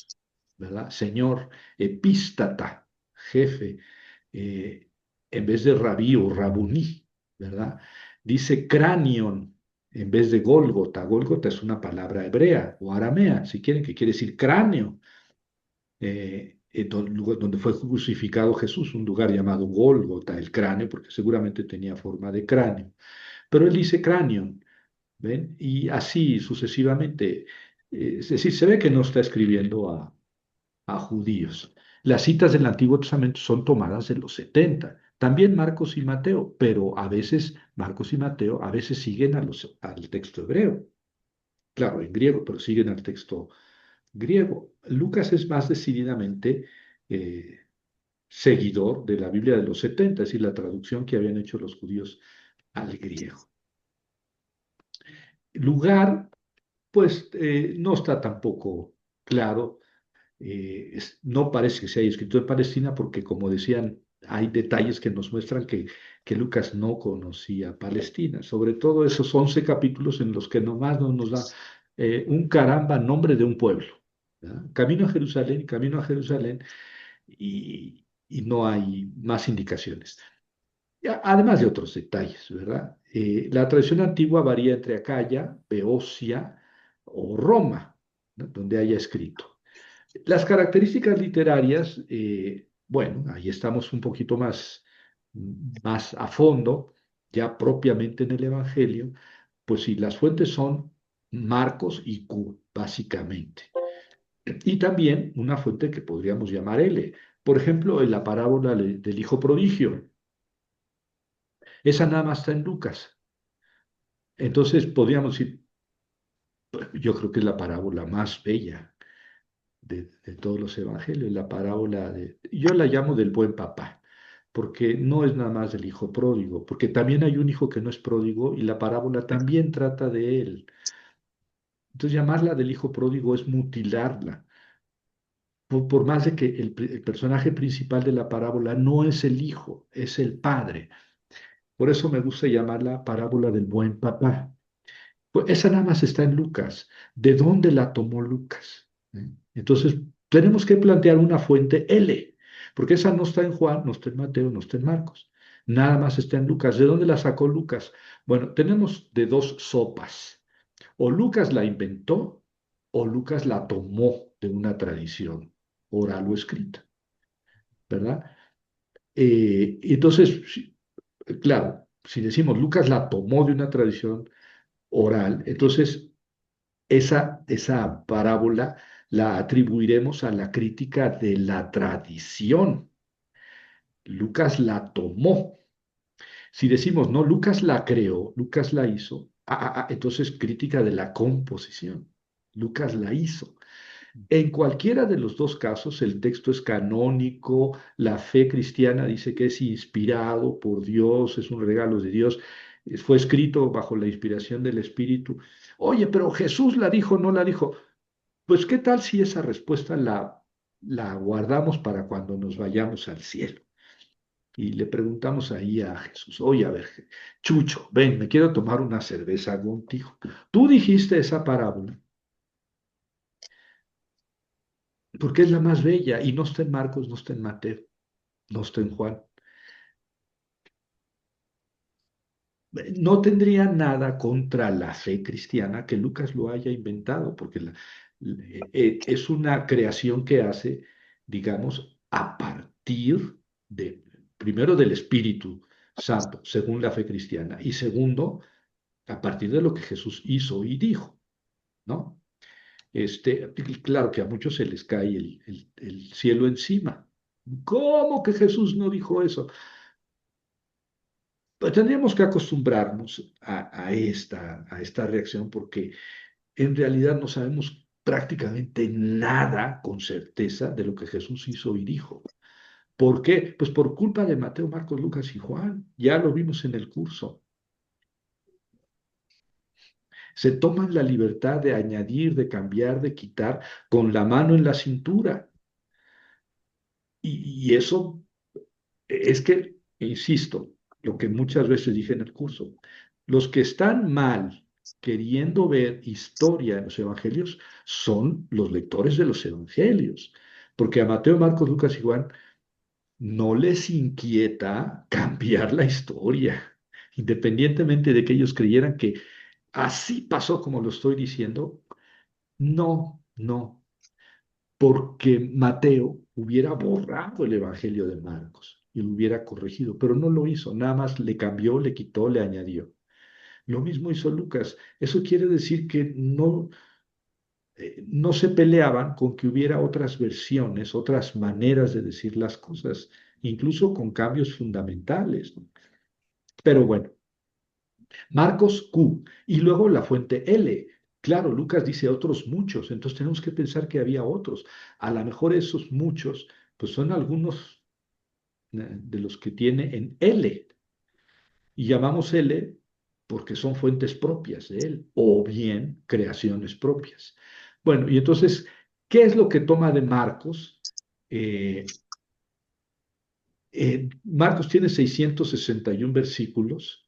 ¿verdad? Señor, epístata, jefe, eh, en vez de rabí o rabuní, ¿verdad? Dice cranion en vez de Gólgota. Gólgota es una palabra hebrea o aramea, si quieren, que quiere decir cráneo, donde fue crucificado Jesús, un lugar llamado Gólgota, el cráneo, porque seguramente tenía forma de cráneo. Pero él dice cranion, ¿ven? Y así sucesivamente. Es decir, se ve que no está escribiendo a judíos. Las citas del Antiguo Testamento son tomadas de los 70. También Marcos y Mateo, pero a veces Marcos y Mateo a veces siguen al texto hebreo. Claro, en griego, pero siguen al texto griego. Lucas es más decididamente eh, seguidor de la Biblia de los 70, es decir, la traducción que habían hecho los judíos al griego. Lugar, pues no está tampoco claro. No parece que se haya escrito en Palestina porque, como decían, hay detalles que nos muestran que Lucas no conocía Palestina, sobre todo esos 11 capítulos en los que nomás nos da un caramba nombre de un pueblo, ¿verdad? Camino a Jerusalén, y no hay más indicaciones. Además de otros detalles, ¿verdad? La tradición antigua varía entre Acaya, Beocia o Roma, ¿no? Donde haya escrito. Las características literarias, bueno, ahí estamos un poquito más a fondo, ya propiamente en el Evangelio, pues sí, las fuentes son Marcos y Q, básicamente. Y también una fuente que podríamos llamar L. Por ejemplo, en la parábola del hijo prodigio. Esa nada más está en Lucas. Entonces, podríamos decir, yo creo que es la parábola más bella de todos los evangelios, la parábola yo la llamo del buen papá, porque no es nada más del hijo pródigo, porque también hay un hijo que no es pródigo y la parábola también trata de él. Entonces llamarla del hijo pródigo es mutilarla, por más de que el personaje principal de la parábola no es el hijo, es el padre. Por eso me gusta llamarla parábola del buen papá. Pues esa nada más está en Lucas. ¿De dónde la tomó Lucas? Entonces, tenemos que plantear una fuente L, porque esa no está en Juan, no está en Mateo, no está en Marcos. Nada más está en Lucas. ¿De dónde la sacó Lucas? Bueno, tenemos de dos sopas. O Lucas la inventó o Lucas la tomó de una tradición oral o escrita, ¿verdad? Entonces, claro, si decimos Lucas la tomó de una tradición oral, entonces esa parábola la atribuiremos a la crítica de la tradición. Lucas la tomó. Si decimos, no, Lucas la creó, Lucas la hizo, entonces crítica de la composición. Lucas la hizo. En cualquiera de los dos casos, el texto es canónico, la fe cristiana dice que es inspirado por Dios, es un regalo de Dios, fue escrito bajo la inspiración del Espíritu. Oye, pero Jesús la dijo, no la dijo. Pues, ¿qué tal si esa respuesta la guardamos para cuando nos vayamos al cielo? Y le preguntamos ahí a Jesús, oye, a ver, Chucho, ven, me quiero tomar una cerveza contigo. Tú dijiste esa parábola porque es la más bella y no está en Marcos, no está en Mateo, no está en Juan. No tendría nada contra la fe cristiana que Lucas lo haya inventado, porque es una creación que hace, digamos, a partir de, primero, del Espíritu Santo, según la fe cristiana, y segundo, a partir de lo que Jesús hizo y dijo, ¿no? Claro que a muchos se les cae el cielo encima. ¿Cómo que Jesús no dijo eso? Pues tendríamos que acostumbrarnos a esta reacción porque en realidad no sabemos prácticamente nada con certeza de lo que Jesús hizo y dijo. ¿Por qué? Pues por culpa de Mateo, Marcos, Lucas y Juan. Ya lo vimos en el curso. Se toman la libertad de añadir, de cambiar, de quitar con la mano en la cintura. Y eso es que, insisto, lo que muchas veces dije en el curso, los que están mal queriendo ver historia en los evangelios son los lectores de los evangelios, porque a Mateo, Marcos, Lucas y Juan no les inquieta cambiar la historia, independientemente de que ellos creyeran que así pasó como lo estoy diciendo. No, no, porque Mateo hubiera borrado el Evangelio de Marcos y lo hubiera corregido, pero no lo hizo, nada más le cambió, le quitó, le añadió. Lo mismo hizo Lucas. Eso quiere decir que no se peleaban con que hubiera otras versiones, otras maneras de decir las cosas, incluso con cambios fundamentales, ¿no? Pero bueno, Marcos Q y luego la fuente L. Claro, Lucas dice otros muchos, entonces tenemos que pensar que había otros. A lo mejor esos muchos, pues son algunos de los que tiene en L. Y llamamos L porque son fuentes propias de él, o bien creaciones propias. Bueno, y entonces, ¿qué es lo que toma de Marcos? Eh, Marcos tiene 661 versículos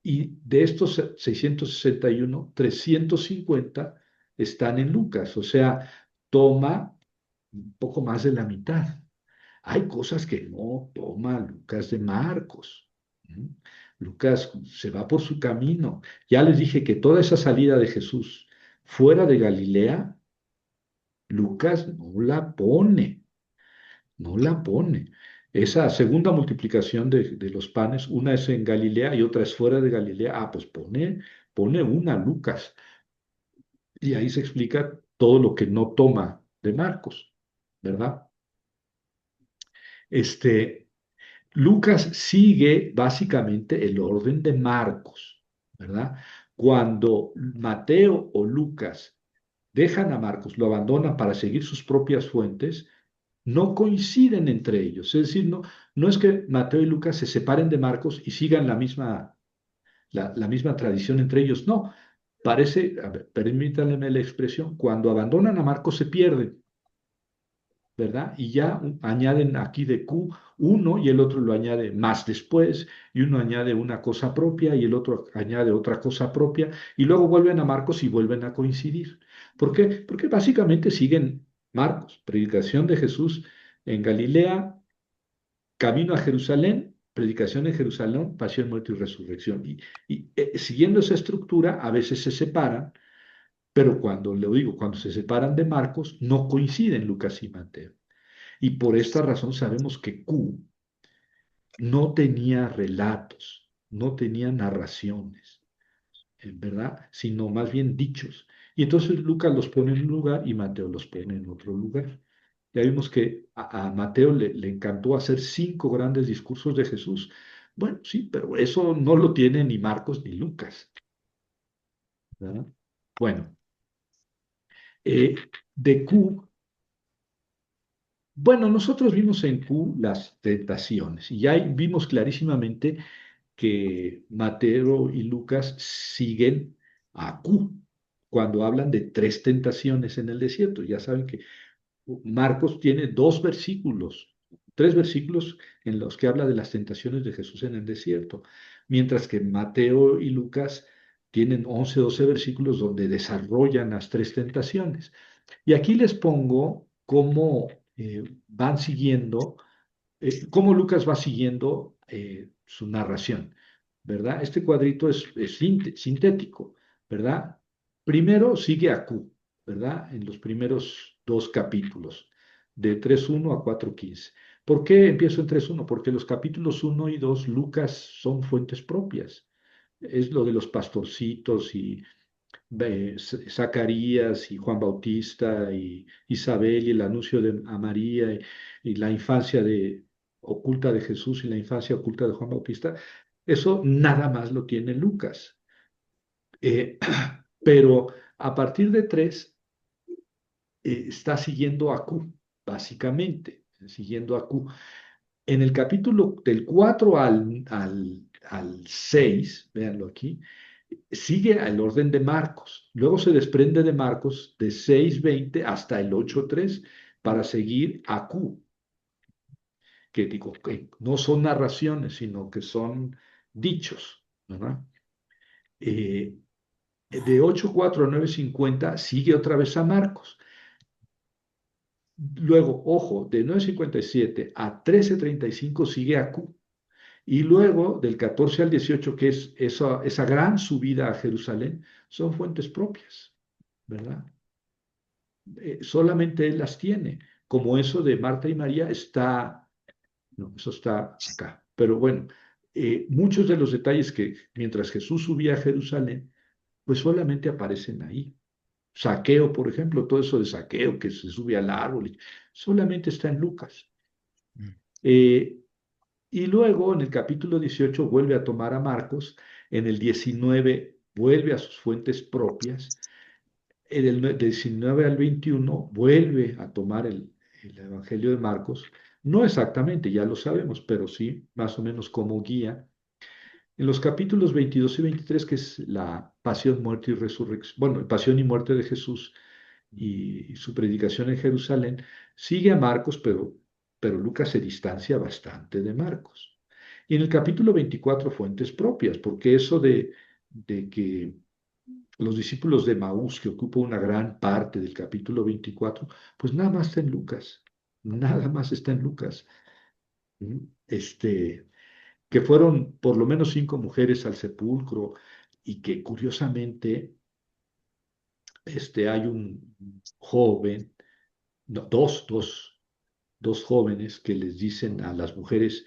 y de estos 661, 350 están en Lucas, o sea, toma un poco más de la mitad. Hay cosas que no toma Lucas de Marcos. ¿Mm? Lucas se va por su camino. Ya les dije que toda esa salida de Jesús fuera de Galilea, Lucas no la pone, no la pone. Esa segunda multiplicación de los panes, una es en Galilea y otra es fuera de Galilea. Pues pone una Lucas. Y ahí se explica todo lo que no toma de Marcos, ¿verdad? Este, Lucas sigue básicamente el orden de Marcos, ¿verdad? Cuando Mateo o Lucas dejan a Marcos, lo abandonan para seguir sus propias fuentes, no coinciden entre ellos. Es decir, no es que Mateo y Lucas se separen de Marcos y sigan la misma tradición entre ellos. No, parece, a ver, permítanme la expresión, cuando abandonan a Marcos se pierden, ¿verdad? Y ya añaden aquí de Q uno y el otro lo añade más después, y uno añade una cosa propia y el otro añade otra cosa propia, y luego vuelven a Marcos y vuelven a coincidir. ¿Por qué? Porque básicamente siguen Marcos, predicación de Jesús en Galilea, camino a Jerusalén, predicación en Jerusalén, pasión, muerte y resurrección. Y siguiendo esa estructura, a veces se separan, pero cuando, le digo, cuando se separan de Marcos, no coinciden Lucas y Mateo. Y por esta razón sabemos que Q no tenía relatos, no tenía narraciones, ¿verdad? Sino más bien dichos. Y entonces Lucas los pone en un lugar y Mateo los pone en otro lugar. Ya vimos que a Mateo le encantó hacer 5 grandes discursos de Jesús. Bueno, sí, pero eso no lo tiene ni Marcos ni Lucas, ¿verdad? Bueno, eh, de Q, bueno, nosotros vimos en Q las tentaciones y ahí vimos clarísimamente que Mateo y Lucas siguen a Q cuando hablan de tres tentaciones en el desierto. Ya saben que Marcos tiene dos versículos, tres versículos en los que habla de las tentaciones de Jesús en el desierto, mientras que Mateo y Lucas tienen 11, 12 versículos donde desarrollan las tres tentaciones. Y aquí les pongo cómo van siguiendo, cómo Lucas va siguiendo su narración, ¿verdad? Este cuadrito es sintético, ¿verdad? Primero sigue a Q, ¿verdad? En los primeros dos capítulos, de 3:1 a 4:15. ¿Por qué empiezo en 3:1? Porque los capítulos 1 y 2, Lucas, son fuentes propias. Es lo de los pastorcitos y Zacarías y Juan Bautista y Isabel y el anuncio a María y la infancia oculta de Jesús y la infancia oculta de Juan Bautista, eso nada más lo tiene Lucas. Eh, pero a partir de 3 está siguiendo a Q, básicamente, siguiendo a Q. En el capítulo del 4 al 6, véanlo aquí, sigue el orden de Marcos. Luego se desprende de Marcos de 6:20 hasta el 8:3 para seguir a Q, que digo, que no son narraciones, sino que son dichos, ¿verdad? Eh, de 8:4 a 9:50 sigue otra vez a Marcos. Luego, ojo, de 9:57 a 13:35 sigue a Q. Y luego, del 14 al 18, que es esa gran subida a Jerusalén, son fuentes propias, ¿verdad? Solamente él las tiene. Como eso de Marta y María está, no, eso está acá. Pero bueno, muchos de los detalles que mientras Jesús subía a Jerusalén, pues solamente aparecen ahí. Saqueo, por ejemplo, todo eso de Saqueo que se sube al árbol, solamente está en Lucas. Eh, y luego en el capítulo 18 vuelve a tomar a Marcos, en el 19 vuelve a sus fuentes propias, en el 19 al 21 vuelve a tomar el Evangelio de Marcos, no exactamente, ya lo sabemos, pero sí más o menos como guía. En los capítulos 22 y 23, que es la pasión, muerte y resurrección, bueno, pasión y muerte de Jesús y su predicación en Jerusalén, sigue a Marcos, pero Lucas se distancia bastante de Marcos. Y en el capítulo 24, fuentes propias, porque eso de que los discípulos de Maús, que ocupa una gran parte del capítulo 24, pues nada más está en Lucas, nada más está en Lucas. ¿Mm? Que fueron por lo menos 5 mujeres al sepulcro y que curiosamente hay un joven, no, dos jóvenes que les dicen a las mujeres,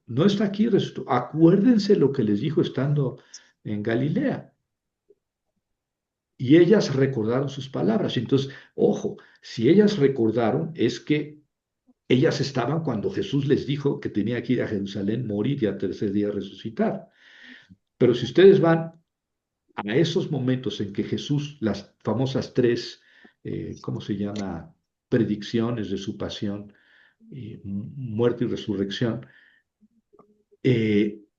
no está aquí, acuérdense lo que les dijo estando en Galilea. Y ellas recordaron sus palabras. Entonces, ojo, si ellas recordaron, es que ellas estaban cuando Jesús les dijo que tenía que ir a Jerusalén, morir y al tercer día resucitar. Pero si ustedes van a esos momentos en que Jesús, las famosas tres, ¿cómo se llama? Predicciones de su pasión, muerte y resurrección,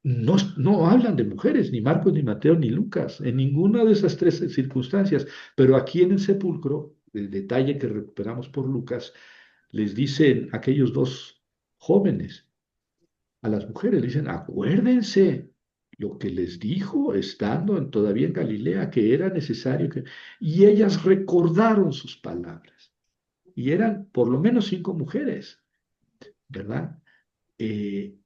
no hablan de mujeres, ni Marcos, ni Mateo, ni Lucas, en ninguna de esas tres circunstancias. Pero aquí en el sepulcro, el detalle que recuperamos por Lucas, les dicen aquellos dos jóvenes, a las mujeres, les dicen, acuérdense lo que les dijo estando todavía en Galilea, que era necesario que... Y ellas recordaron sus palabras. Y eran por lo menos 5 mujeres, ¿verdad? Eh,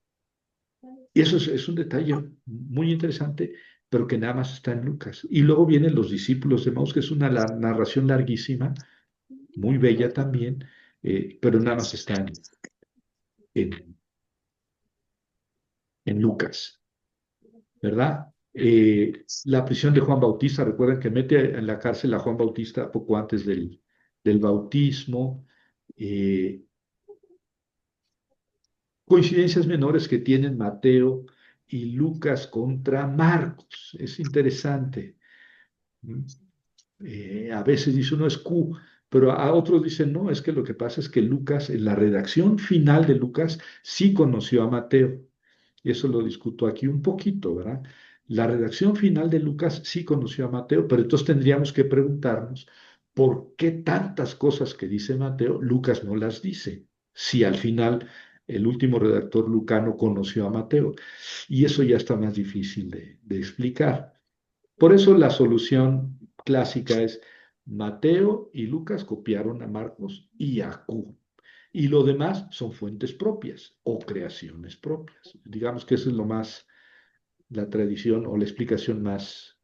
Y eso es un detalle muy interesante, pero que nada más está en Lucas. Y luego vienen los discípulos de Maús, que es una narración larguísima, muy bella también, pero nada más está en, en Lucas, ¿verdad? La prisión de Juan Bautista, recuerden que mete en la cárcel a Juan Bautista poco antes del bautismo. eh, Coincidencias menores que tienen Mateo y Lucas contra Marcos. Es interesante. ¿Mm? A veces dice uno es Q, pero a otros dicen no, es que lo que pasa es que Lucas, en la redacción final de Lucas, sí conoció a Mateo. Y eso lo discuto aquí un poquito, ¿verdad? La redacción final de Lucas sí conoció a Mateo, pero entonces tendríamos que preguntarnos por qué tantas cosas que dice Mateo, Lucas no las dice, si al final el último redactor lucano conoció a Mateo. Y eso ya está más difícil de explicar. Por eso la solución clásica es Mateo y Lucas copiaron a Marcos y a Q. Y lo demás son fuentes propias o creaciones propias. Digamos que eso es lo más, la tradición o la explicación más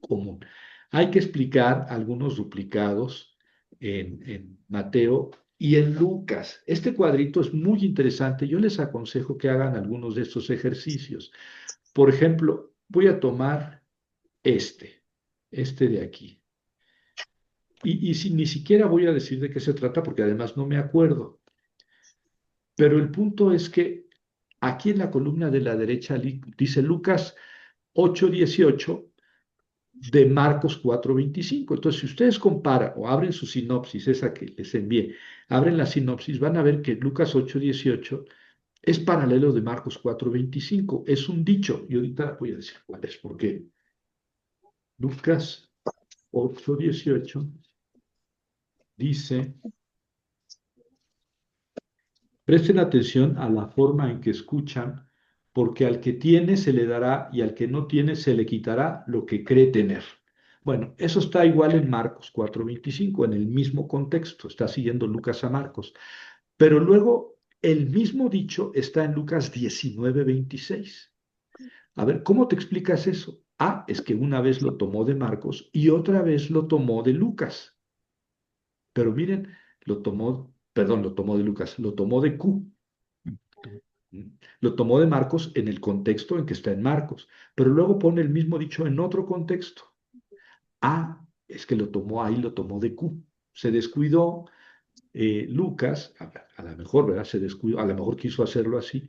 común. Hay que explicar algunos duplicados en Mateo y en Lucas. Este cuadrito es muy interesante. Yo les aconsejo que hagan algunos de estos ejercicios. Por ejemplo, voy a tomar este de aquí. Y si, ni siquiera voy a decir de qué se trata porque además no me acuerdo. Pero el punto es que aquí en la columna de la derecha dice Lucas 8:18 de Marcos 4:25. Entonces, si ustedes comparan o abren su sinopsis, esa que les envié, abren la sinopsis, van a ver que Lucas 8:18 es paralelo de Marcos 4:25. Es un dicho. Y ahorita voy a decir cuál es, porque Lucas 8:18 dice, presten atención a la forma en que escuchan, porque al que tiene se le dará y al que no tiene se le quitará lo que cree tener. Bueno, eso está igual en Marcos 4:25, en el mismo contexto, está siguiendo Lucas a Marcos. Pero luego el mismo dicho está en Lucas 19:26. A ver, ¿cómo te explicas eso? Ah, es que una vez lo tomó de Marcos y otra vez lo tomó de Lucas. Pero miren, lo tomó de Lucas, lo tomó de Q. Lo tomó de Marcos en el contexto en que está en Marcos, pero luego pone el mismo dicho en otro contexto. Ah, es que lo tomó ahí, lo tomó de Q. Se descuidó Lucas, a lo mejor, ¿verdad? Se descuidó, a lo mejor quiso hacerlo así.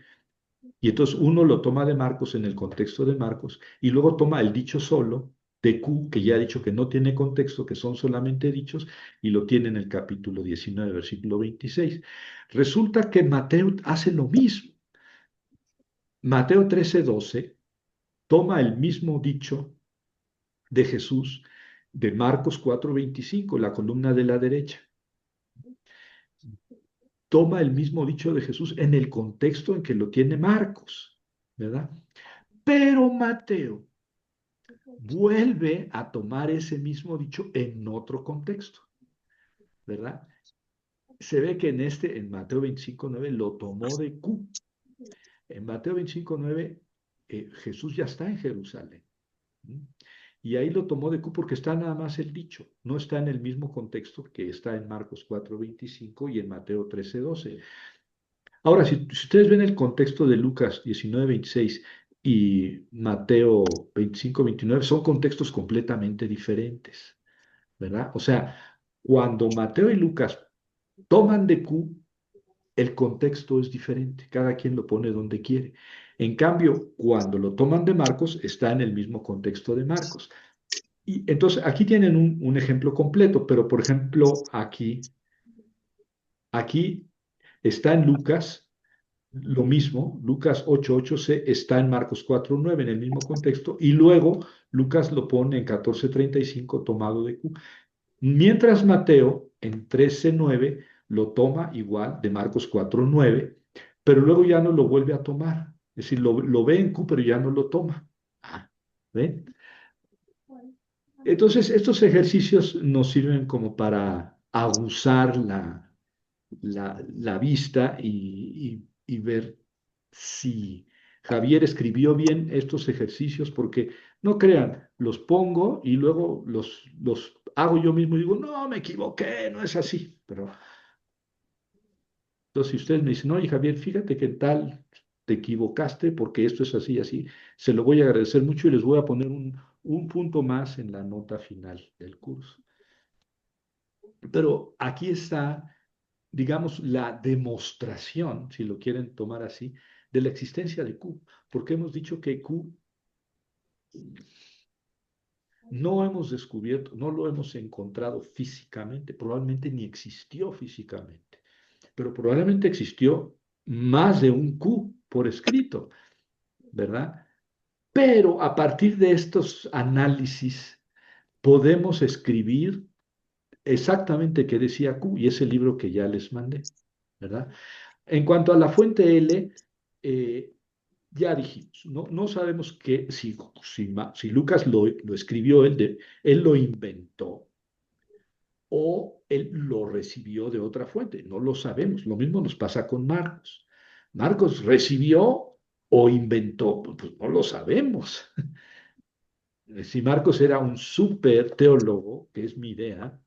Y entonces uno lo toma de Marcos en el contexto de Marcos y luego toma el dicho solo de Q, que ya ha dicho que no tiene contexto, que son solamente dichos, y lo tiene en el capítulo 19, versículo 26. Resulta que Mateo hace lo mismo. Mateo 13:12 toma el mismo dicho de Jesús de Marcos 4:25, la columna de la derecha. Toma el mismo dicho de Jesús en el contexto en que lo tiene Marcos, ¿verdad? Pero Mateo vuelve a tomar ese mismo dicho en otro contexto, ¿verdad? Se ve que en Mateo 25:9 lo tomó de Q. En Mateo 25:9 Jesús ya está en Jerusalén. ¿Mm? Y ahí lo tomó de Q porque está nada más el dicho, no está en el mismo contexto que está en Marcos 4:25 y en Mateo 13:12. Ahora, si ustedes ven el contexto de Lucas 19:26 y Mateo 25:29, son contextos completamente diferentes, ¿verdad? O sea, cuando Mateo y Lucas toman de Q, el contexto es diferente, cada quien lo pone donde quiere. En cambio, cuando lo toman de Marcos, está en el mismo contexto de Marcos. Y entonces aquí tienen un ejemplo completo, pero por ejemplo, aquí está en Lucas lo mismo, Lucas 8:8 está en Marcos 4:9 en el mismo contexto, y luego Lucas lo pone en 14:35 tomado de Q. Mientras Mateo en 13:9 lo toma igual de Marcos 4:9, pero luego ya no lo vuelve a tomar. Es decir, lo ve en Q, pero ya no lo toma. Ah, ¿ven? Entonces, estos ejercicios nos sirven como para aguzar la vista y ver si Javier escribió bien estos ejercicios, porque no crean, los pongo y luego los hago yo mismo y digo, no, me equivoqué, no es así. Pero entonces, si ustedes me dicen, oye, Javier, fíjate que tal te equivocaste porque esto es así, así, se lo voy a agradecer mucho y les voy a poner un punto más en la nota final del curso. Pero aquí está digamos, la demostración, si lo quieren tomar así, de la existencia de Q, porque hemos dicho que Q no hemos descubierto, no lo hemos encontrado físicamente, probablemente ni existió físicamente, pero probablemente existió más de un Q por escrito, ¿verdad? Pero a partir de estos análisis podemos escribir exactamente qué decía Q y ese libro que ya les mandé, ¿verdad? En cuanto a la fuente L, eh, ya dijimos, no sabemos si Lucas lo escribió él lo inventó o él lo recibió de otra fuente, no lo sabemos. Lo mismo nos pasa con Marcos. ¿Marcos recibió o inventó? Pues no lo sabemos. Si Marcos era un súper teólogo, que es mi idea,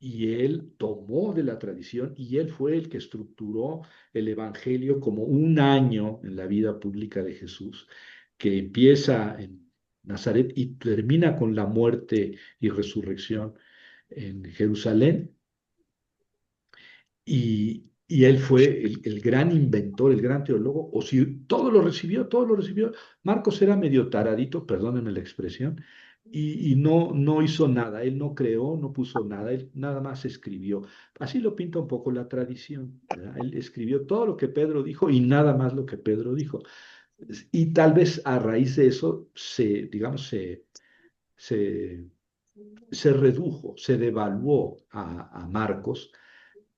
y él tomó de la tradición y él fue el que estructuró el Evangelio como un año en la vida pública de Jesús, que empieza en Nazaret y termina con la muerte y resurrección en Jerusalén. Y él fue el gran inventor, el gran teólogo, o si todo lo recibió. Marcos era medio taradito, perdónenme la expresión, y no hizo nada, él no creó, no puso nada, él nada más escribió. Así lo pinta un poco la tradición, ¿verdad? Él escribió todo lo que Pedro dijo y nada más lo que Pedro dijo. Y tal vez a raíz de eso digamos, se, se redujo, se devaluó a Marcos,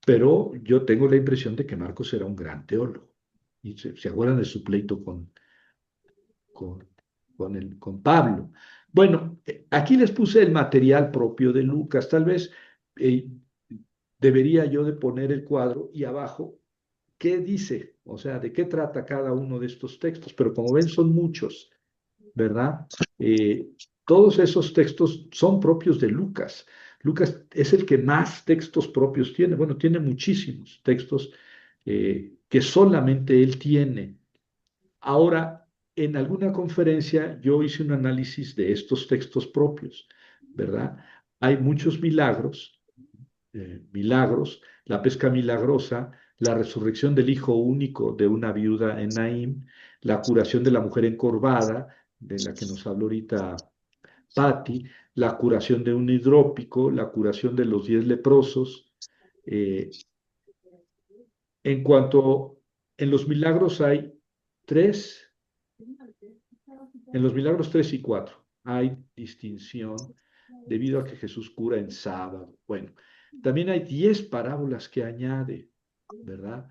pero yo tengo la impresión de que Marcos era un gran teólogo. Y se acuerdan de su pleito con, con Pablo. Bueno, aquí les puse el material propio de Lucas. Tal vez eh, debería yo de poner el cuadro y abajo qué dice, o sea, de qué trata cada uno de estos textos. Pero como ven, son muchos, ¿verdad? Eh, Todos esos textos son propios de Lucas. Lucas es el que más textos propios tiene. Bueno, tiene muchísimos textos que solamente él tiene. Ahora, en alguna conferencia yo hice un análisis de estos textos propios, ¿verdad? Hay muchos milagros, la pesca milagrosa, la resurrección del hijo único de una viuda en Naim, la curación de la mujer encorvada, de la que nos habló ahorita Patti, la curación de un hidrópico, la curación de los 10 leprosos. Eh, en cuanto en los milagros hay tres, en los milagros 3 y 4 hay distinción debido a que Jesús cura en sábado. Bueno, también hay 10 parábolas que añade, ¿verdad?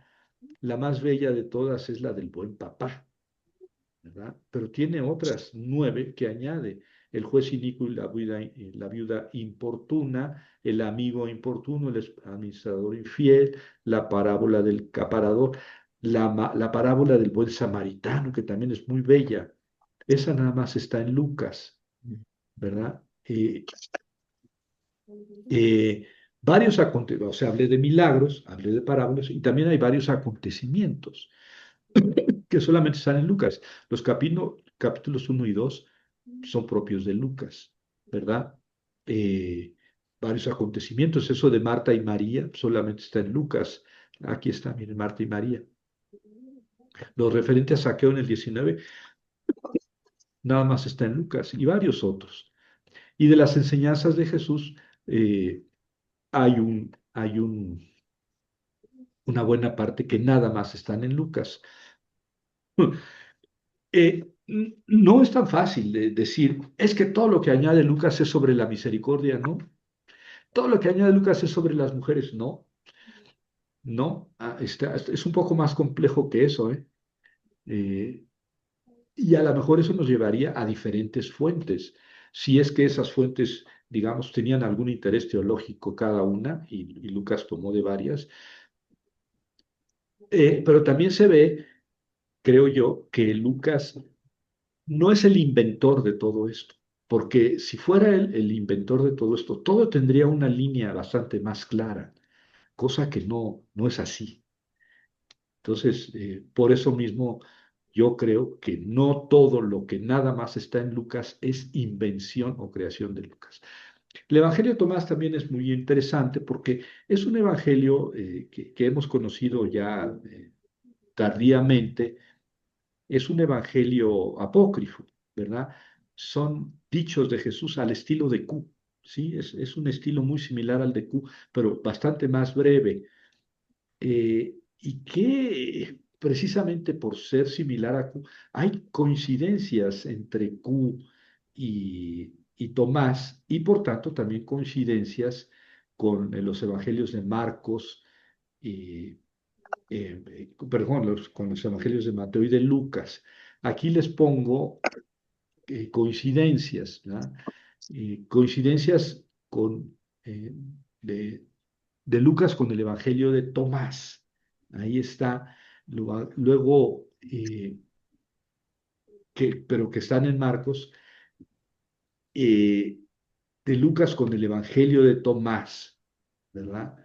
La más bella de todas es la del buen papá, ¿verdad? Pero tiene otras 9 que añade. El juez inicuo y la viuda importuna, el amigo importuno, el administrador infiel, la parábola del caparador, la parábola del buen samaritano, que también es muy bella. Esa nada más está en Lucas, ¿verdad? Eh, o sea, hablé de milagros, hablé de parábolas y también hay varios acontecimientos que solamente están en Lucas. Los capítulos 1 y 2 son propios de Lucas, ¿verdad? Eh, Varios acontecimientos, eso de Marta y María solamente está en Lucas. Aquí está, miren, Marta y María. Lo referente a saqueo en el 19, nada más está en Lucas y varios otros. Y de las enseñanzas de Jesús, eh, hay una buena parte que nada más están en Lucas. No es tan fácil de decir, es que todo lo que añade Lucas es sobre la misericordia, ¿no? Todo lo que añade Lucas es sobre las mujeres, no, no, es un poco más complejo que eso, ¿eh? Eh, y a lo mejor eso nos llevaría a diferentes fuentes, si es que esas fuentes, digamos, tenían algún interés teológico cada una, y Lucas tomó de varias, pero también se ve, creo yo, que Lucas no es el inventor de todo esto, porque si fuera él el inventor de todo esto, todo tendría una línea bastante más clara, cosa que no es así. Entonces, por eso mismo, yo creo que no todo lo que nada más está en Lucas es invención o creación de Lucas. El Evangelio de Tomás también es muy interesante porque es un evangelio que hemos conocido ya tardíamente. Es un evangelio apócrifo, ¿verdad? Son dichos de Jesús al estilo de Q, ¿sí? Es un estilo muy similar al de Q, pero bastante más breve. Y que precisamente por ser similar a Q, hay coincidencias entre Q y Tomás, y por tanto también coincidencias con los evangelios de Marcos, y, perdón, con los evangelios de Mateo y de Lucas. Aquí les pongo coincidencias, ¿no? Coincidencias con, de, de Lucas con el Evangelio de Tomás. Ahí está. Luego, pero que están en Marcos, eh, de Lucas con el Evangelio de Tomás, ¿verdad?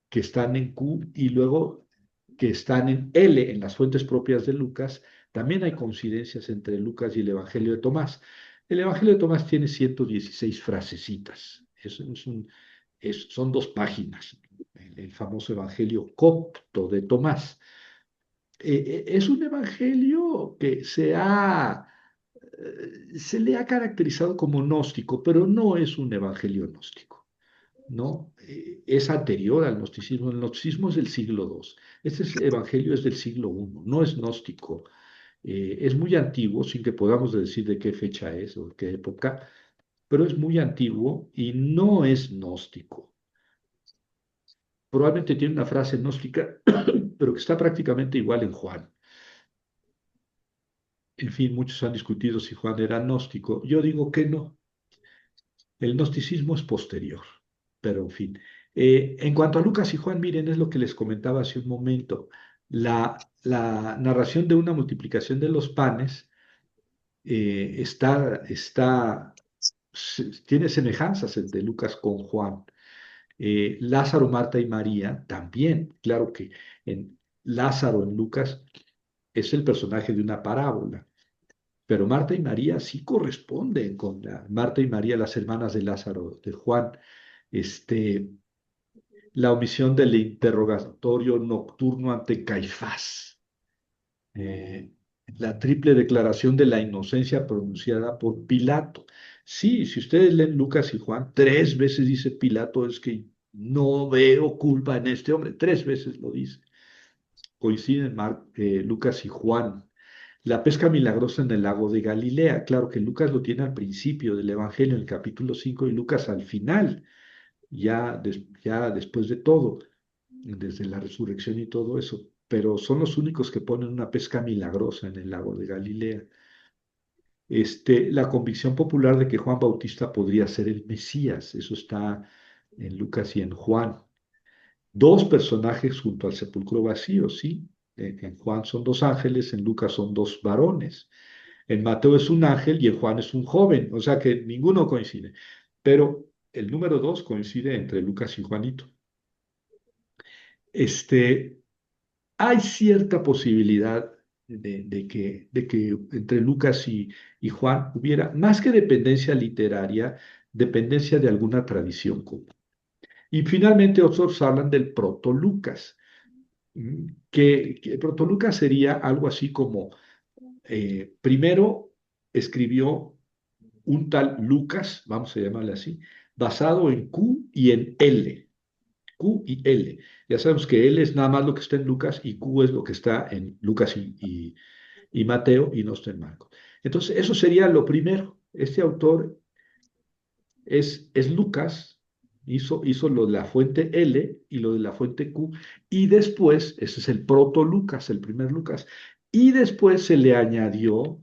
Que están en Q y luego que están en L, en las fuentes propias de Lucas. También hay coincidencias entre Lucas y el Evangelio de Tomás. El Evangelio de Tomás tiene 116 frasecitas. Son 2 páginas. El famoso Evangelio copto de Tomás. Es un evangelio que se le ha caracterizado como gnóstico, pero no es un evangelio gnóstico, ¿no? Es anterior al gnosticismo. El gnosticismo es del siglo II. Evangelio es del siglo I, no es gnóstico. Es muy antiguo, sin que podamos decir de qué fecha es o de qué época, pero es muy antiguo y no es gnóstico. Probablemente tiene una frase gnóstica, pero que está prácticamente igual en Juan. En fin, muchos han discutido si Juan era gnóstico. Yo digo que no. El gnosticismo es posterior, pero en fin. En cuanto a Lucas y Juan, miren, es lo que les comentaba hace un momento. La narración de una multiplicación de los panes tiene semejanzas entre Lucas con Juan. Lázaro, Marta y María también. Claro que Lázaro en Lucas es el personaje de una parábola. Pero Marta y María sí corresponden con Marta y María, las hermanas de Lázaro, de Juan. Este, la omisión del interrogatorio nocturno ante Caifás. eh, la triple declaración de la inocencia pronunciada por Pilato. Sí, si ustedes leen Lucas y Juan, 3 veces dice Pilato, es que no veo culpa en este hombre, 3 veces lo dice. Coinciden Lucas y Juan. La pesca milagrosa en el lago de Galilea. Claro que Lucas lo tiene al principio del Evangelio, en el capítulo 5, y Lucas al final, ya después de todo, desde la resurrección y todo eso. Pero son los únicos que ponen una pesca milagrosa en el lago de Galilea. La convicción popular de que Juan Bautista podría ser el Mesías, eso está en Lucas y en Juan. 2 personajes junto al sepulcro vacío, sí. En Juan son 2 ángeles, en Lucas son 2 varones. En Mateo es un ángel y en Juan es un joven, o sea que ninguno coincide. Pero el número 2 coincide entre Lucas y Juanito. Este, Hay cierta posibilidad de que entre Lucas y Juan hubiera, más que dependencia literaria, dependencia de alguna tradición común. Y finalmente otros hablan del proto-Lucas, que el proto-Lucas sería algo así como, primero escribió un tal Lucas, vamos a llamarle así, basado en Q y en L. Q y L. Ya sabemos que L es nada más lo que está en Lucas y Q es lo que está en Lucas y Mateo y no está en Marcos. Entonces, eso sería lo primero. Este autor es Lucas, hizo lo de la fuente L y lo de la fuente Q, y después, ese es el proto Lucas, el primer Lucas, y después se le añadió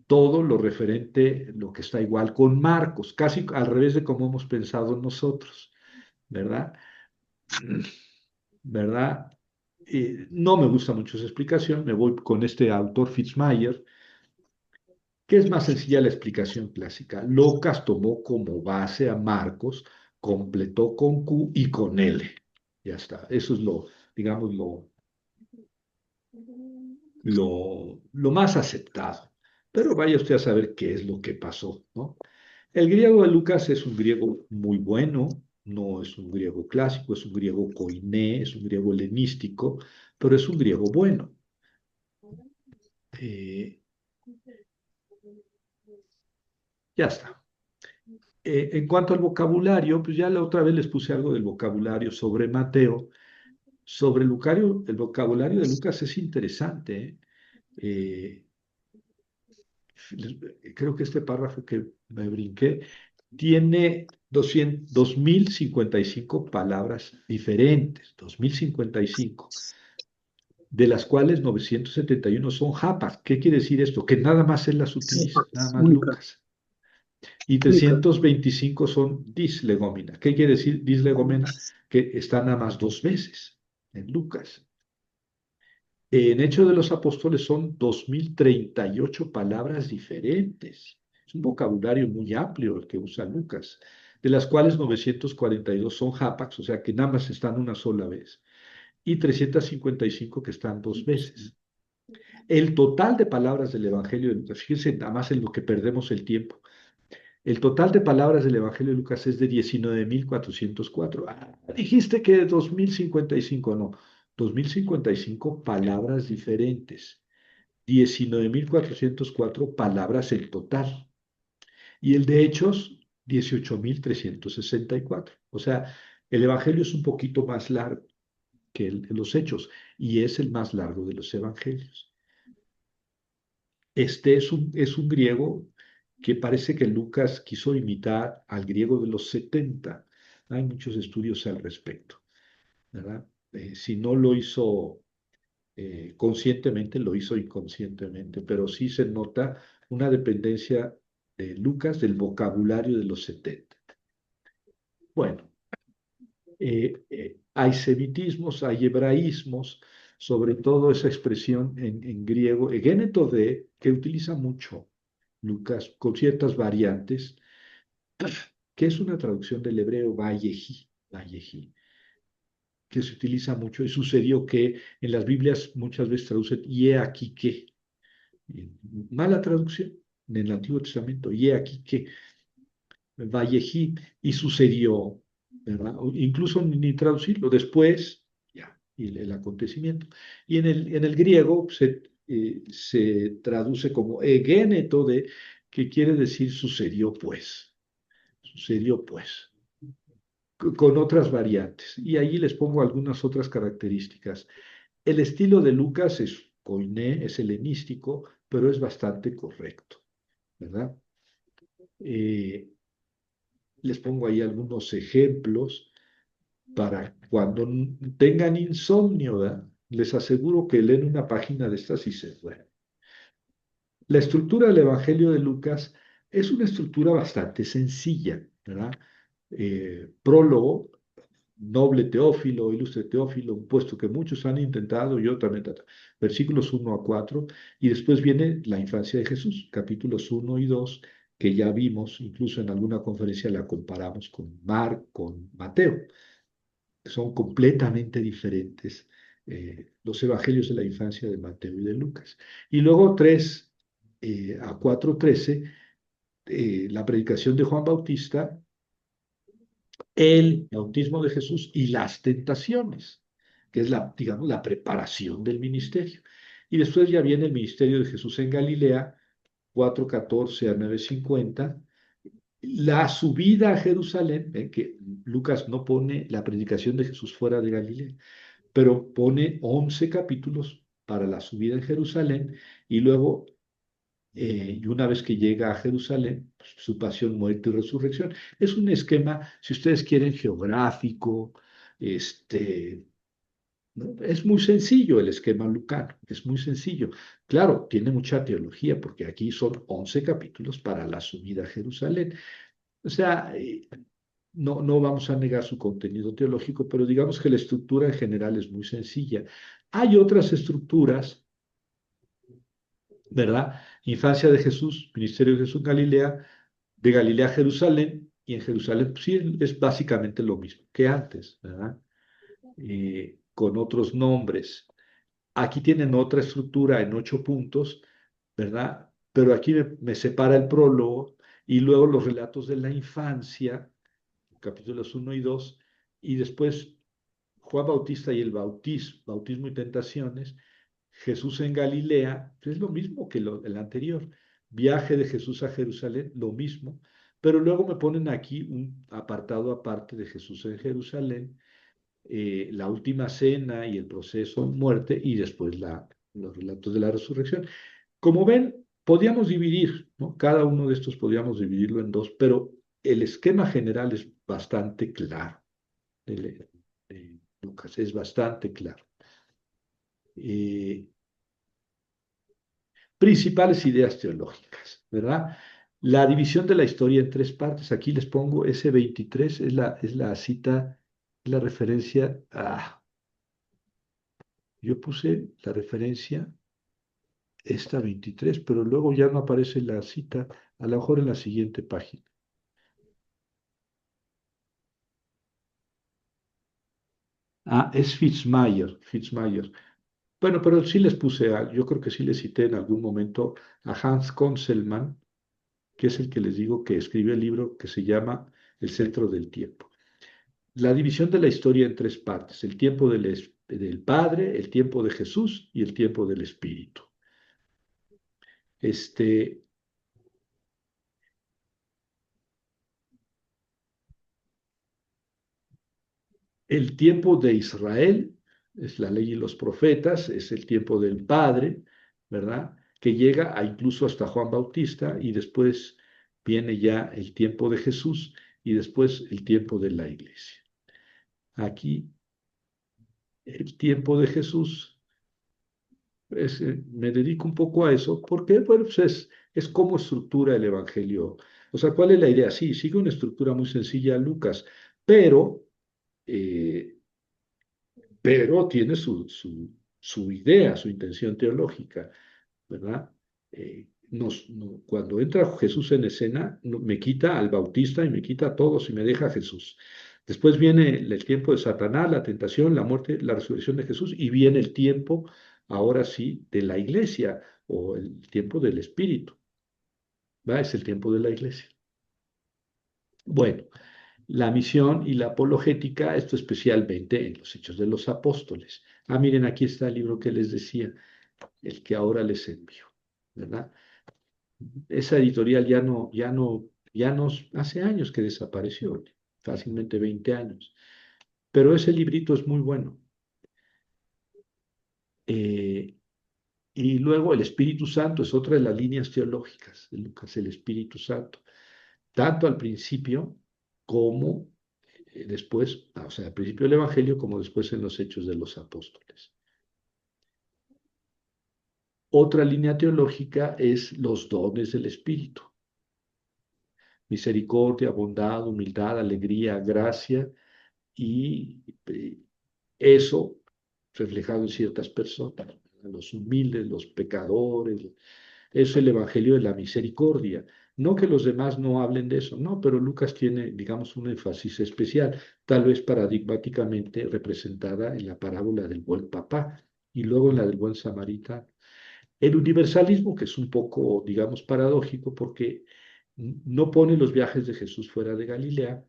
todo lo referente, lo que está igual con Marcos, casi al revés de como hemos pensado nosotros, ¿verdad? ¿Verdad? No me gusta mucho esa explicación, me voy con este autor Fitzmayer, que es más sencilla la explicación clásica. Lucas tomó como base a Marcos, completó con Q y con L. Ya está, eso es digamos, lo más aceptado. Pero vaya usted a saber qué es lo que pasó, ¿no? El griego de Lucas es un griego muy bueno, no es un griego clásico, es un griego koiné, es un griego helenístico, pero es un griego bueno. Eh, ya está. En cuanto al vocabulario, pues ya la otra vez les puse algo del vocabulario sobre Mateo. Sobre el vocabulario de Lucas es interesante, ¿eh? Eh, Creo que este párrafo que me brinqué tiene 2055 palabras diferentes, 2055, de las cuales 971 son japas. ¿Qué quiere decir esto? Que nada más él las utiliza, nada más Única, Lucas. Y única. 325 son dislegómena. ¿Qué quiere decir dislegómena? Que está nada más dos veces en Lucas. En Hechos de los Apóstoles son 2038 palabras diferentes. Es un vocabulario muy amplio el que usa Lucas, de las cuales 942 son hapax, o sea que nada más están una sola vez, y 355 que están dos veces. El total de palabras del Evangelio de Lucas, fíjense nada más en lo que perdemos el tiempo. El total de palabras del Evangelio de Lucas es de 19.404. Dijiste que 2055, no, 2055 palabras diferentes. 19.404 palabras en total. Y el de Hechos, 18.364. O sea, el Evangelio es un poquito más largo que los Hechos y es el más largo de los Evangelios. Este es un griego que parece que Lucas quiso imitar al griego de los 70. Hay muchos estudios al respecto, ¿verdad? Si no lo hizo conscientemente, lo hizo inconscientemente, pero sí se nota una dependencia de Lucas del vocabulario de los 70. Bueno, hay semitismos, hay hebraísmos, sobre todo esa expresión en griego, egéneto de, que utiliza mucho Lucas con ciertas variantes, que es una traducción del hebreo Vayehi, Vayehi, que se utiliza mucho y sucedió que en las Biblias muchas veces traducen y he aquí que. Mala traducción en el Antiguo Testamento, y he aquí que Vallejí y sucedió, ¿verdad? Incluso ni traducirlo, después, ya, y el acontecimiento. Y en el griego se traduce como egéneto de, que quiere decir sucedió pues, con otras variantes. Y ahí les pongo algunas otras características. El estilo de Lucas es koiné, es helenístico, pero es bastante correcto, ¿verdad? Eh, Les pongo ahí algunos ejemplos para cuando tengan insomnio, ¿verdad? Les aseguro que leen una página de estas y se duermen. La estructura del Evangelio de Lucas es una estructura bastante sencilla, ¿verdad? Prólogo, noble Teófilo, ilustre Teófilo, un puesto que muchos han intentado, yo también, versículos 1 a 4, y después viene la infancia de Jesús, capítulos 1 y 2, que ya vimos, incluso en alguna conferencia la comparamos con Mateo. Son completamente diferentes los evangelios de la infancia de Mateo y de Lucas. Y luego 3 a 4:13, la predicación de Juan Bautista, el bautismo de Jesús y las tentaciones, que es digamos, la preparación del ministerio. Y después ya viene el ministerio de Jesús en Galilea, 4:14 a 9:50, la subida a Jerusalén, que Lucas no pone la predicación de Jesús fuera de Galilea, pero pone 11 capítulos para la subida en Jerusalén y luego y una vez que llega a Jerusalén, pues, su pasión, muerte y resurrección. Es un esquema, si ustedes quieren, geográfico, ¿no? Es muy sencillo el esquema lucano, es muy sencillo. Claro, tiene mucha teología, porque aquí son 11 capítulos para la subida a Jerusalén. O sea, no vamos a negar su contenido teológico, pero digamos que la estructura en general es muy sencilla. Hay otras estructuras, ¿verdad? Infancia de Jesús, ministerio de Jesús en Galilea, de Galilea a Jerusalén, y en Jerusalén pues, sí es básicamente lo mismo que antes, ¿verdad? Con otros nombres. Aquí tienen otra estructura en 8 puntos, ¿verdad? Pero aquí me separa el prólogo y luego los relatos de la infancia, capítulos 1 y 2, y después Juan Bautista y el bautismo y tentaciones, Jesús en Galilea, es lo mismo que el anterior, viaje de Jesús a Jerusalén, lo mismo, pero luego me ponen aquí un apartado aparte de Jesús en Jerusalén, la última cena y el proceso muerte y después los relatos de la resurrección. Como ven, podíamos dividir, ¿no? Cada uno de estos podíamos dividirlo en dos, pero el esquema general es bastante claro. De Lucas es bastante claro. Eh, Principales ideas teológicas, ¿verdad? La división de la historia en tres partes. Aquí les pongo ese 23, es la cita, la referencia. Yo puse la referencia esta 23, pero luego ya no aparece la cita, a lo mejor en la siguiente página. Es Fitzmayer. Bueno, pero sí les puse, yo creo que sí les cité en algún momento a Hans Conselmann, que es el que les digo que escribió el libro que se llama El centro del tiempo. La división de la historia en tres partes: el tiempo del Padre, el tiempo de Jesús y el tiempo del Espíritu. Este, el tiempo de Israel es la ley y los profetas, es el tiempo del Padre, ¿verdad? Que llega incluso hasta Juan Bautista, y después viene ya el tiempo de Jesús y después el tiempo de la iglesia. Aquí el tiempo de Jesús, me dedico un poco a eso porque, bueno, pues es cómo estructura el Evangelio. O sea, ¿cuál es la idea? Sí, sigue una estructura muy sencilla Lucas, pero eh, tiene su idea, su intención teológica, ¿verdad? Cuando entra Jesús en escena, me quita al Bautista y me quita a todos y me deja a Jesús. Después viene el tiempo de Satanás, la tentación, la muerte, la resurrección de Jesús, y viene el tiempo, ahora sí, de la iglesia o el tiempo del Espíritu, ¿va? Es el tiempo de la iglesia. Bueno, la misión y la apologética, esto especialmente en los Hechos de los Apóstoles. Miren, aquí está el libro que les decía, el que ahora les envío, ¿verdad? Esa editorial ya no, hace años que desapareció, fácilmente 20 años, pero ese librito es muy bueno. Eh, y luego el Espíritu Santo es otra de las líneas teológicas de Lucas, el Espíritu Santo, tanto al principio como después, o sea, al principio del Evangelio como después en los Hechos de los Apóstoles. Otra línea teológica es los dones del Espíritu: misericordia, bondad, humildad, alegría, gracia, y eso reflejado en ciertas personas, los humildes, los pecadores. Es el Evangelio de la misericordia. No que los demás no hablen de eso, no, pero Lucas tiene, digamos, un énfasis especial, tal vez paradigmáticamente representada en la parábola del buen papá y luego en la del buen samaritano. El universalismo, que es un poco, digamos, paradójico, porque no pone los viajes de Jesús fuera de Galilea.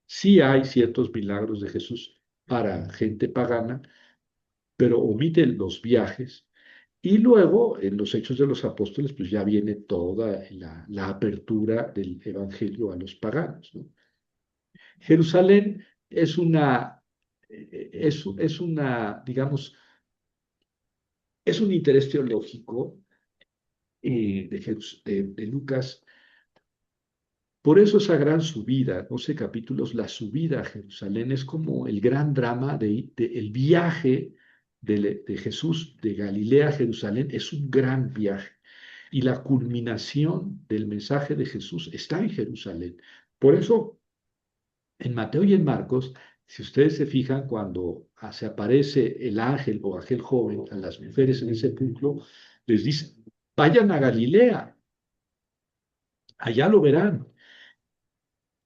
Sí hay ciertos milagros de Jesús para gente pagana, pero omite los viajes. Y luego, en los Hechos de los Apóstoles, pues ya viene toda la apertura del Evangelio a los paganos, ¿no? Jerusalén digamos, es un interés teológico de Lucas. Por eso esa gran subida, 12 capítulos, la subida a Jerusalén es como el gran drama el viaje de Jesús de Galilea a Jerusalén. Es un gran viaje. Y la culminación del mensaje de Jesús está en Jerusalén. Por eso, en Mateo y en Marcos, si ustedes se fijan, cuando se aparece el ángel o aquel joven a las mujeres en el sepulcro, les dice: vayan a Galilea, allá lo verán.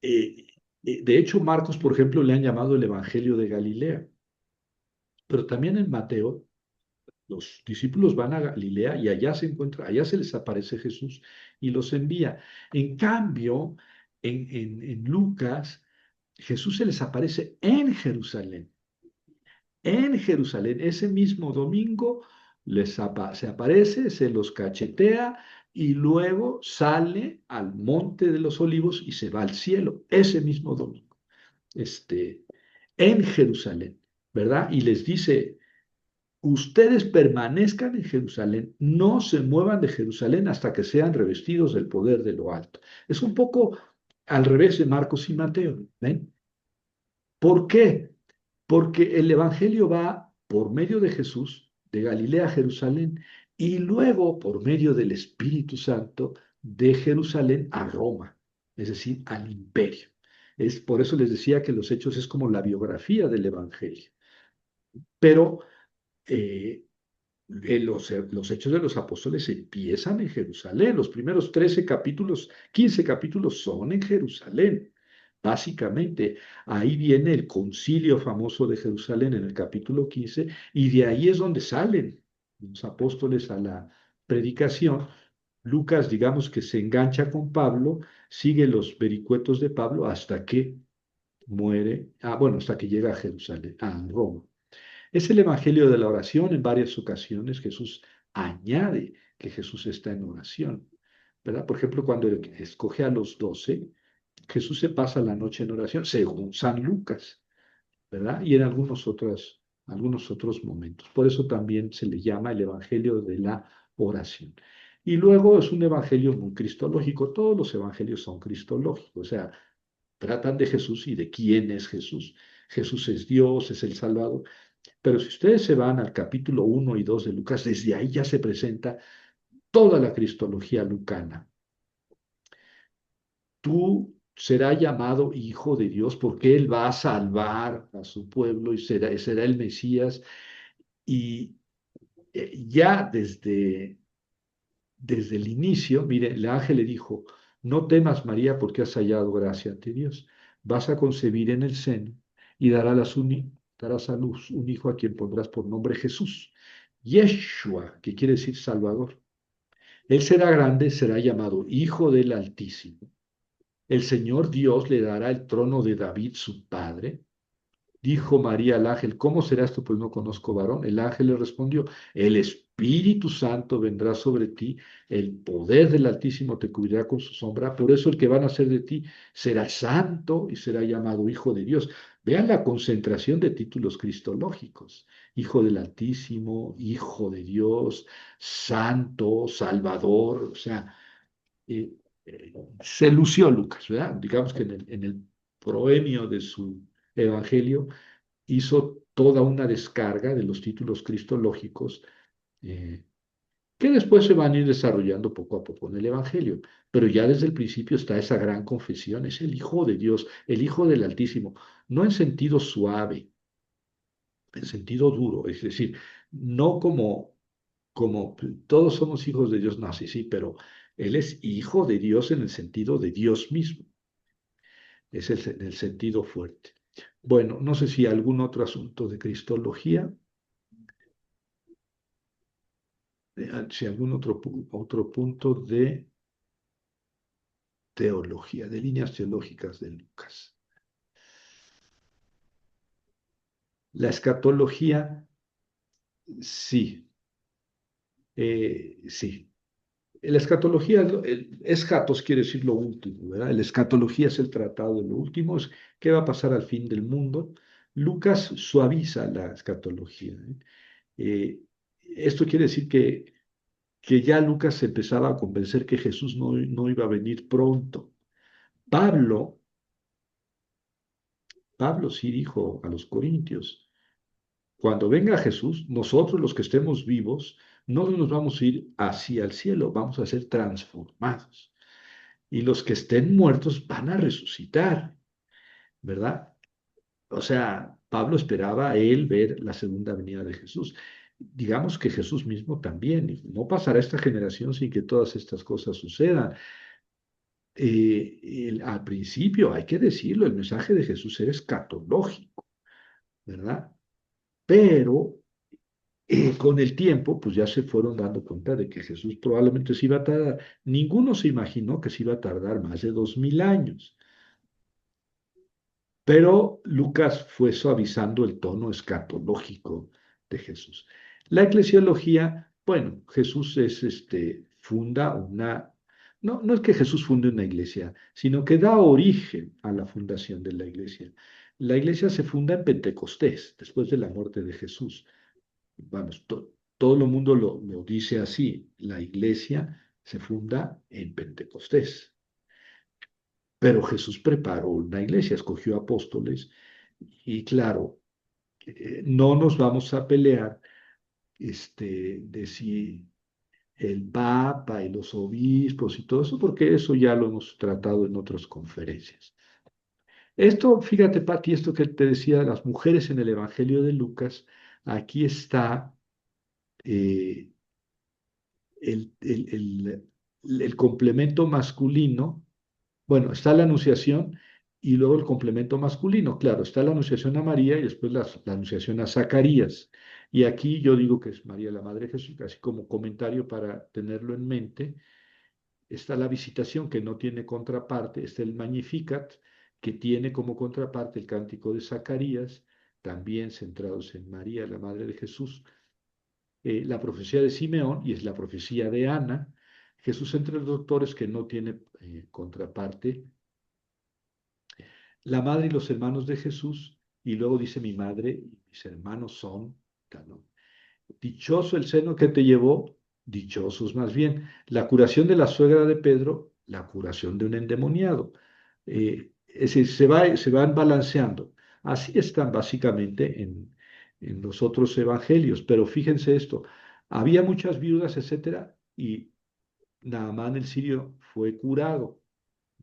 Eh, de hecho, Marcos, por ejemplo, le han llamado el Evangelio de Galilea, pero también en Mateo Los discípulos van a Galilea y allá se encuentra, allá se les aparece Jesús y los envía. En cambio, en Lucas, Jesús se les aparece en Jerusalén. En Jerusalén, ese mismo domingo, se aparece, se los cachetea y luego sale al monte de los olivos y se va al cielo, ese mismo domingo, este, en Jerusalén, ¿verdad? Y les dice, ustedes permanezcan en Jerusalén, no se muevan de Jerusalén hasta que sean revestidos del poder de lo alto. Es un poco al revés de Marcos y Mateo, ¿ven? ¿Por qué? Porque el Evangelio va por medio de Jesús, de Galilea a Jerusalén, y luego por medio del Espíritu Santo, de Jerusalén a Roma, es decir, al imperio. Es, por eso les decía que los hechos es como la biografía del Evangelio. Pero eh, los hechos de los apóstoles empiezan en Jerusalén. Los primeros 13 capítulos, 15 capítulos son en Jerusalén. Básicamente, ahí viene el concilio famoso de Jerusalén en el capítulo 15 y de ahí es donde salen los apóstoles a la predicación. Lucas, digamos que se engancha con Pablo, sigue los vericuetos de Pablo hasta que muere, bueno, hasta que llega a Jerusalén, a Roma. Es el evangelio de la oración. En varias ocasiones Jesús añade que Jesús está en oración, ¿verdad? Por ejemplo, cuando escoge a los 12, Jesús se pasa la noche en oración, según San Lucas, ¿verdad? Y en algunos otros momentos. Por eso también se le llama el evangelio de la oración. Y luego es un evangelio muy cristológico. Todos los evangelios son cristológicos, o sea, tratan de Jesús y de quién es Jesús. Jesús es Dios, es el Salvador. Pero si ustedes se van al capítulo 1 y 2 de Lucas, desde ahí ya se presenta toda la cristología lucana. Tú serás llamado hijo de Dios porque Él va a salvar a su pueblo y será el Mesías. Y ya desde el inicio, mire, el ángel le dijo, no temas María porque has hallado gracia ante Dios. Vas a concebir en el seno y darás a luz un hijo a quien pondrás por nombre Jesús. Yeshua, que quiere decir Salvador. Él será grande, será llamado Hijo del Altísimo. El Señor Dios le dará el trono de David, su padre. Dijo María al ángel, ¿cómo será esto? Pues no conozco varón. El ángel le respondió, el Espíritu Santo vendrá sobre ti, el poder del Altísimo te cubrirá con su sombra, por eso el que va a nacer de ti será santo y será llamado Hijo de Dios. Vean la concentración de títulos cristológicos. Hijo del Altísimo, Hijo de Dios, Santo, Salvador, o sea, eh, se lució Lucas, ¿verdad? Digamos que en el proemio de su evangelio hizo toda una descarga de los títulos cristológicos eh, que después se van a ir desarrollando poco a poco en el Evangelio. Pero ya desde el principio está esa gran confesión, es el Hijo de Dios, el Hijo del Altísimo, no en sentido suave, en sentido duro, es decir, no como todos somos hijos de Dios, no, sí, sí, pero Él es Hijo de Dios en el sentido de Dios mismo, es el sentido fuerte. Bueno, no sé si algún otro asunto de cristología. Si algún otro punto de teología, de líneas teológicas de Lucas. La escatología, sí, sí. La escatología, escatos quiere decir lo último, ¿verdad? La escatología es el tratado de lo último, es qué va a pasar al fin del mundo. Lucas suaviza la escatología, ¿eh? Eh, Esto quiere decir que ya Lucas se empezaba a convencer que Jesús no iba a venir pronto. Pablo Pablo sí dijo a los corintios, cuando venga Jesús, nosotros los que estemos vivos, no nos vamos a ir hacia el cielo, vamos a ser transformados. Y los que estén muertos van a resucitar, ¿verdad? O sea, Pablo esperaba a él ver la segunda venida de Jesús. Digamos que Jesús mismo también, dijo, no pasará esta generación sin que todas estas cosas sucedan. Al principio, hay que decirlo, el mensaje de Jesús era escatológico, ¿verdad? Pero Con el tiempo, pues ya se fueron dando cuenta de que Jesús probablemente se iba a tardar. Ninguno se imaginó que se iba a tardar más de 2000 años. Pero Lucas fue suavizando el tono escatológico de Jesús. La eclesiología, bueno, Jesús funda una, no, no es que Jesús funde una iglesia, sino que da origen a la fundación de la iglesia. La iglesia se funda en Pentecostés, después de la muerte de Jesús. Vamos, todo el mundo lo dice así, la iglesia se funda en Pentecostés. Pero Jesús preparó una iglesia, escogió apóstoles y claro, no nos vamos a pelear de si el Papa y los obispos y todo eso, porque eso ya lo hemos tratado en otras conferencias. Esto, fíjate, Pati, esto que te decía, las mujeres en el Evangelio de Lucas, aquí está eh, el complemento masculino. Bueno, está la anunciación y luego el complemento masculino. Claro, está la anunciación a María y después la anunciación a Zacarías. Y aquí yo digo que es María la Madre de Jesús, así como comentario para tenerlo en mente. Está la visitación que no tiene contraparte, está el Magnificat que tiene como contraparte el cántico de Zacarías, también centrados en María, la Madre de Jesús, la profecía de Simeón y es la profecía de Ana, Jesús entre los doctores que no tiene contraparte, la madre y los hermanos de Jesús, y luego dice mi madre y mis hermanos son, ¿no? Dichoso el seno que te llevó, dichosos más bien. La curación de la suegra de Pedro, la curación de un endemoniado. Es decir, se van balanceando. Así están básicamente en los otros evangelios, pero fíjense esto, había muchas viudas, etcétera, y Naamán el sirio fue curado,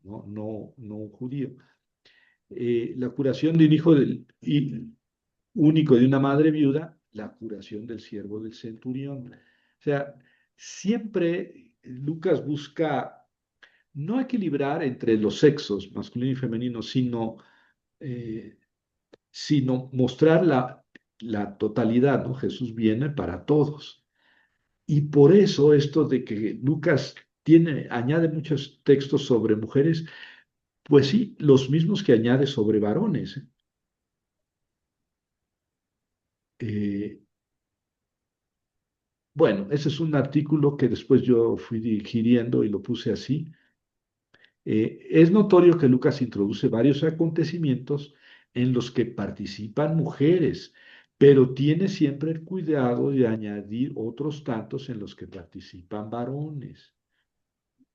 no, no, no un judío. La curación de un hijo único de una madre viuda, la curación del siervo del centurión. O sea, siempre Lucas busca no equilibrar entre los sexos, masculino y femenino, eh, sino mostrar la totalidad, ¿no? Jesús viene para todos. Y por eso esto de que Lucas añade muchos textos sobre mujeres, pues sí, los mismos que añade sobre varones. Eh, bueno, ese es un artículo que después yo fui digiriendo y lo puse así. Es notorio que Lucas introduce varios acontecimientos en los que participan mujeres, pero tiene siempre el cuidado de añadir otros tantos en los que participan varones,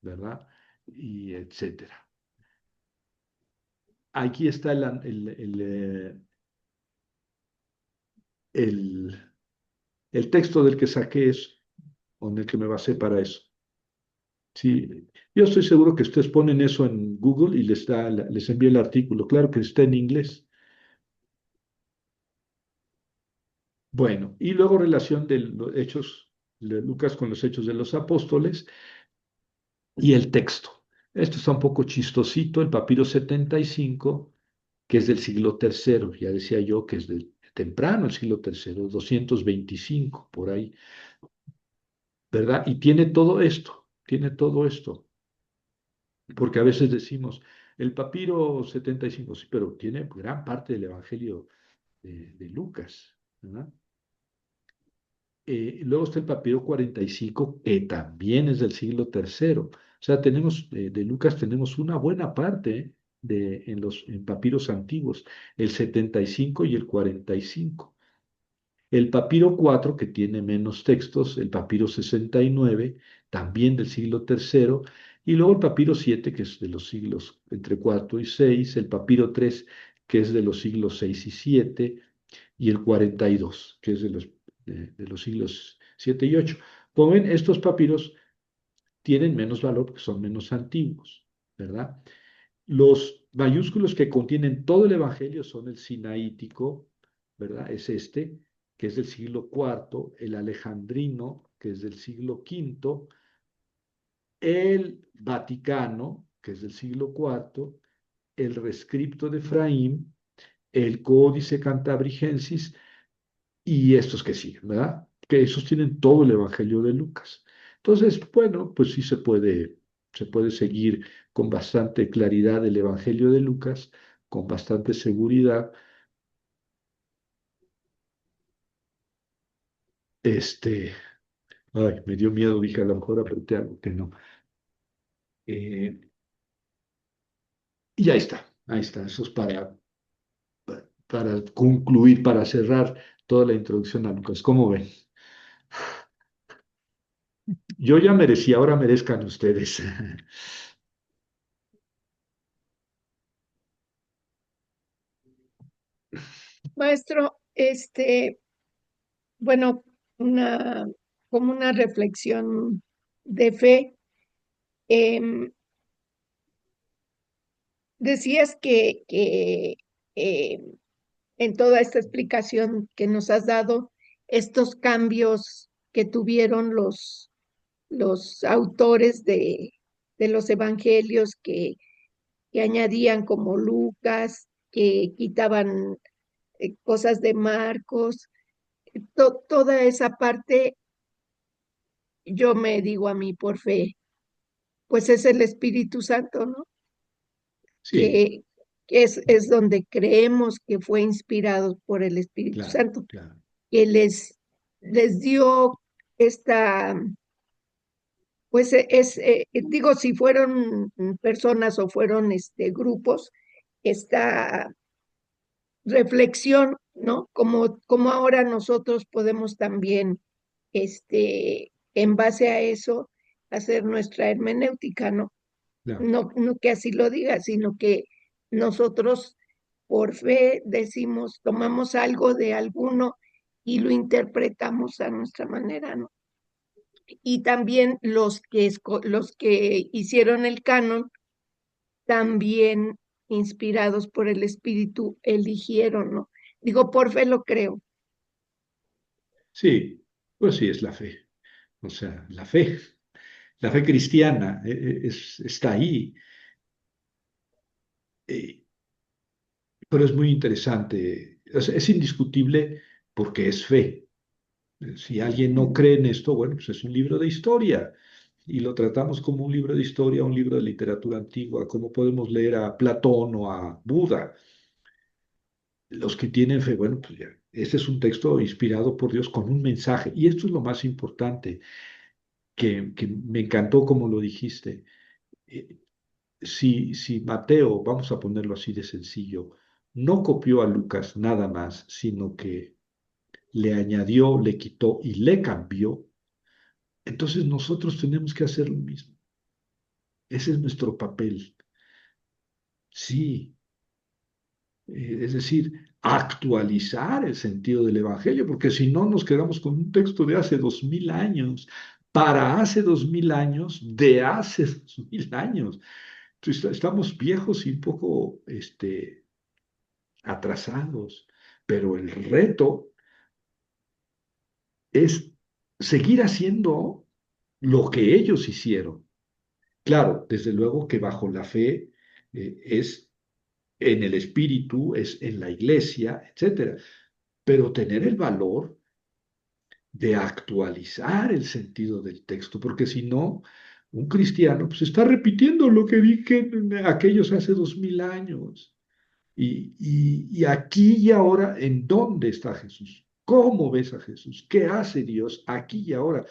¿verdad? Y etcétera. Aquí está el- el texto del que saqué eso, con el que me basé para eso. Sí, yo estoy seguro que ustedes ponen eso en Google y les envía el artículo. Claro que está en inglés. Bueno, y luego relación de los hechos de Lucas con los hechos de los apóstoles y el texto. Esto está un poco chistosito, el papiro 75, que es del siglo tercero. Ya decía yo que es del temprano, el siglo tercero, 225 por ahí, ¿verdad? Y tiene todo esto. Porque a veces decimos, el papiro 75, sí, pero tiene gran parte del Evangelio de Lucas, ¿verdad? Luego está el papiro 45, que también es del siglo tercero. O sea, de Lucas tenemos una buena parte en papiros antiguos, el 75 y el 45. El papiro 4, que tiene menos textos, el papiro 69, también del siglo tercero, y luego el papiro 7, que es de los siglos entre 4 y 6, el papiro 3, que es de los siglos 6 y 7, y el 42, que es de los siglos 7 y 8. Como ven, estos papiros tienen menos valor porque son menos antiguos, ¿verdad? Los mayúsculos que contienen todo el Evangelio son el sinaítico, ¿verdad? Es que es del siglo cuarto, el alejandrino, que es del siglo quinto, el vaticano, que es del siglo cuarto, el rescripto de Efraín, el códice cantabrigensis y estos que siguen, ¿verdad? que sostienen todo el Evangelio de Lucas. Entonces, bueno, pues sí se puede seguir con bastante claridad el Evangelio de Lucas, con bastante seguridad. Este, ay, me dio miedo, dije, a lo mejor apreté algo que no. Eh, y ahí está, eso es para concluir, para cerrar toda la introducción a Lucas. ¿Cómo ven? Yo ya merecí, ahora merezcan ustedes. Maestro, bueno, una, como una reflexión de fe. em, Decías que en toda esta explicación que nos has dado, estos cambios que tuvieron los autores de los evangelios que añadían como Lucas, que quitaban cosas de Marcos, toda esa parte, yo me digo a mí por fe, pues es el Espíritu Santo, ¿no? Sí, Que, que es donde creemos que fue inspirado por el Espíritu claro, Santo, claro. que les dio esta, pues digo, si fueron personas o fueron grupos, esta reflexión, ¿no? Como ahora nosotros podemos también, en base a eso, hacer nuestra hermenéutica, ¿no? Claro. No que así lo diga, sino que nosotros por fe decimos, tomamos algo de alguno y lo interpretamos a nuestra manera, ¿no? Y también los que hicieron el canon, también inspirados por el Espíritu, eligieron, ¿no? Digo, por fe lo creo. Sí, pues sí, es la fe. O sea, la fe cristiana está ahí, eh, pero es muy interesante. Es indiscutible porque es fe. Si alguien no cree en esto, bueno, pues es un libro de historia y lo tratamos como un libro de historia, un libro de literatura antigua, como podemos leer a Platón o a Buda. Los que tienen fe, bueno, pues ya, este es un texto inspirado por Dios con un mensaje y esto es lo más importante, que me encantó como lo dijiste. Eh, si Mateo, vamos a ponerlo así de sencillo, no copió a Lucas nada más, sino que le añadió, le quitó y le cambió, entonces nosotros tenemos que hacer lo mismo. Ese es nuestro papel. Sí, es decir, actualizar el sentido del Evangelio, porque si no nos quedamos con un texto de hace 2000 años, para hace 2000 años, de hace 2000 años. Entonces, estamos viejos y un poco atrasados, pero el reto es seguir haciendo lo que ellos hicieron. Claro, desde luego que bajo la fe es en el espíritu, es en la iglesia, etcétera, pero tener el valor de actualizar el sentido del texto, porque si no, un cristiano pues está repitiendo lo que dije aquellos hace 2000 años. Y aquí y ahora, ¿en dónde está Jesús? ¿Cómo ves a Jesús? ¿Qué hace Dios aquí y ahora?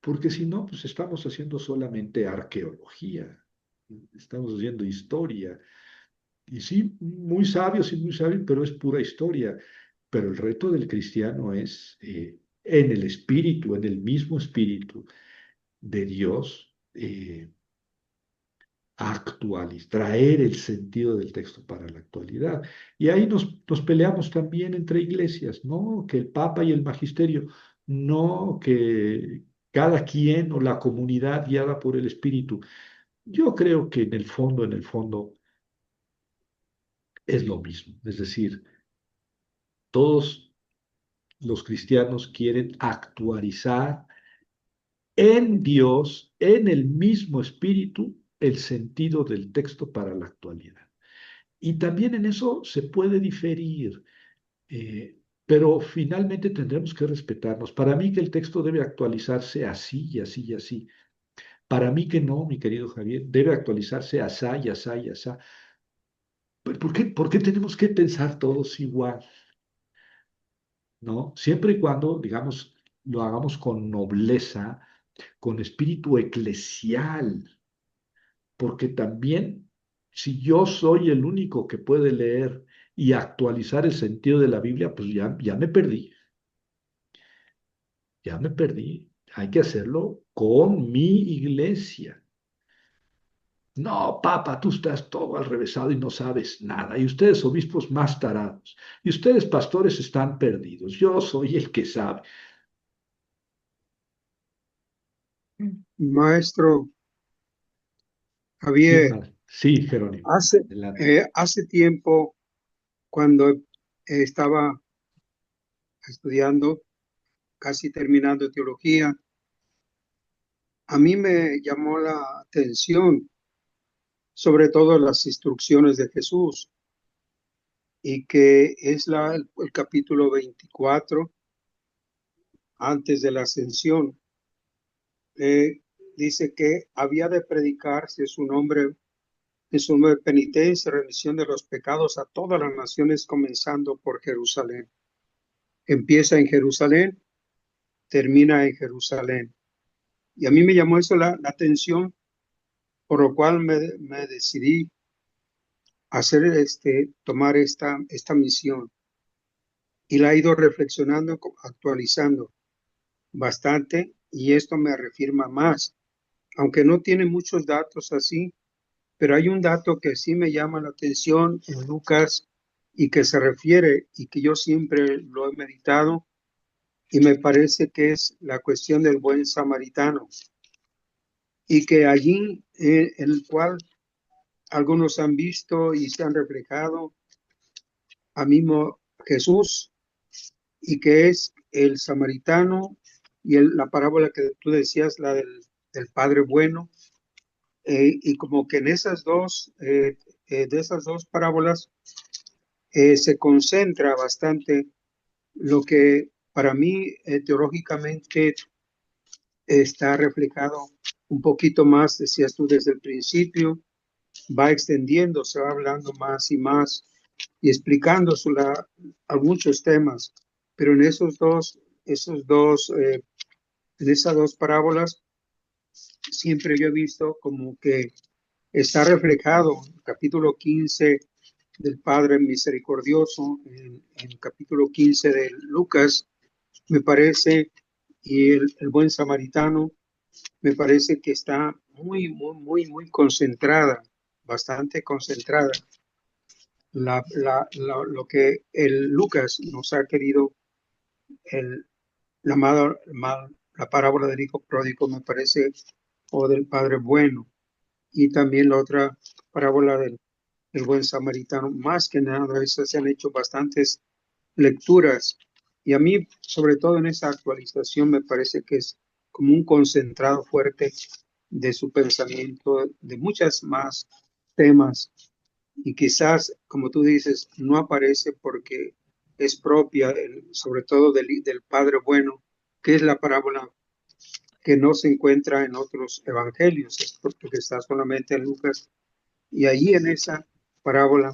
Porque si no, pues estamos haciendo solamente arqueología, estamos haciendo historia. Y sí, muy sabios, pero es pura historia. Pero el reto del cristiano es en el espíritu, en el mismo espíritu de Dios, actualizar, traer el sentido del texto para la actualidad. Y ahí nos peleamos también entre iglesias, ¿no? Que el Papa y el Magisterio, no que cada quien o la comunidad guiada por el Espíritu. Yo creo que en el fondo es lo mismo. Es decir, todos los cristianos quieren actualizar en Dios, en el mismo Espíritu, el sentido del texto para la actualidad. Y también en eso se puede diferir. Eh, pero finalmente tendremos que respetarnos. Para mí que el texto debe actualizarse así y así y así. Para mí que no, mi querido Javier, debe actualizarse asá y asá y asá. ¿Por qué tenemos que pensar todos igual? ¿No? Siempre y cuando, digamos, lo hagamos con nobleza, con espíritu eclesial, porque también si yo soy el único que puede leer y actualizar el sentido de la Biblia, pues ya me perdí, ya me perdí. Hay que hacerlo con mi iglesia. No, papa, tú estás todo al revésado y no sabes nada. Y ustedes, obispos, más tarados. Y ustedes, pastores, están perdidos. Yo soy el que sabe. Mm. Maestro Sí, Javier, padre. Sí, Jerónimo. hace, Adelante. hace tiempo, cuando estaba estudiando, casi terminando teología, a mí me llamó la atención sobre todo las instrucciones de Jesús y que es el capítulo 24 antes de la ascensión. Dice que había de predicarse su nombre en su nombre de penitencia, remisión de los pecados a todas las naciones, comenzando por Jerusalén. Empieza en Jerusalén, termina en Jerusalén. Y a mí me llamó eso la atención, por lo cual me decidí hacer tomar esta misión. Y la he ido reflexionando, actualizando bastante, y esto me reafirma más, aunque no tiene muchos datos así, pero hay un dato que sí me llama la atención en Lucas y que se refiere y que yo siempre lo he meditado y me parece que es la cuestión del buen samaritano y que allí en el cual algunos han visto y se han reflejado a mismo Jesús y que es el samaritano y la parábola que tú decías, la del Padre Bueno, y como que en esas de esas dos parábolas se concentra bastante lo que para mí teológicamente está reflejado un poquito más, decías tú desde el principio, va extendiendo, se va hablando más y más y explicando a muchos temas, pero en en esas dos parábolas siempre yo he visto como que está reflejado en el capítulo 15 del Padre Misericordioso, en el capítulo 15 de Lucas, me parece, y el buen samaritano, me parece que está muy concentrada, bastante concentrada, lo que el Lucas nos ha querido, el, la parábola del hijo pródigo, me parece, o del Padre bueno, y también la otra parábola del buen samaritano. Más que nada, esas se han hecho bastantes lecturas y a mí, sobre todo en esa actualización, me parece que es como un concentrado fuerte de su pensamiento, de muchas más temas y quizás, como tú dices, no aparece porque es propia, sobre todo del Padre Bueno, que es la parábola que no se encuentra en otros evangelios, es porque está solamente en Lucas. Y allí en esa parábola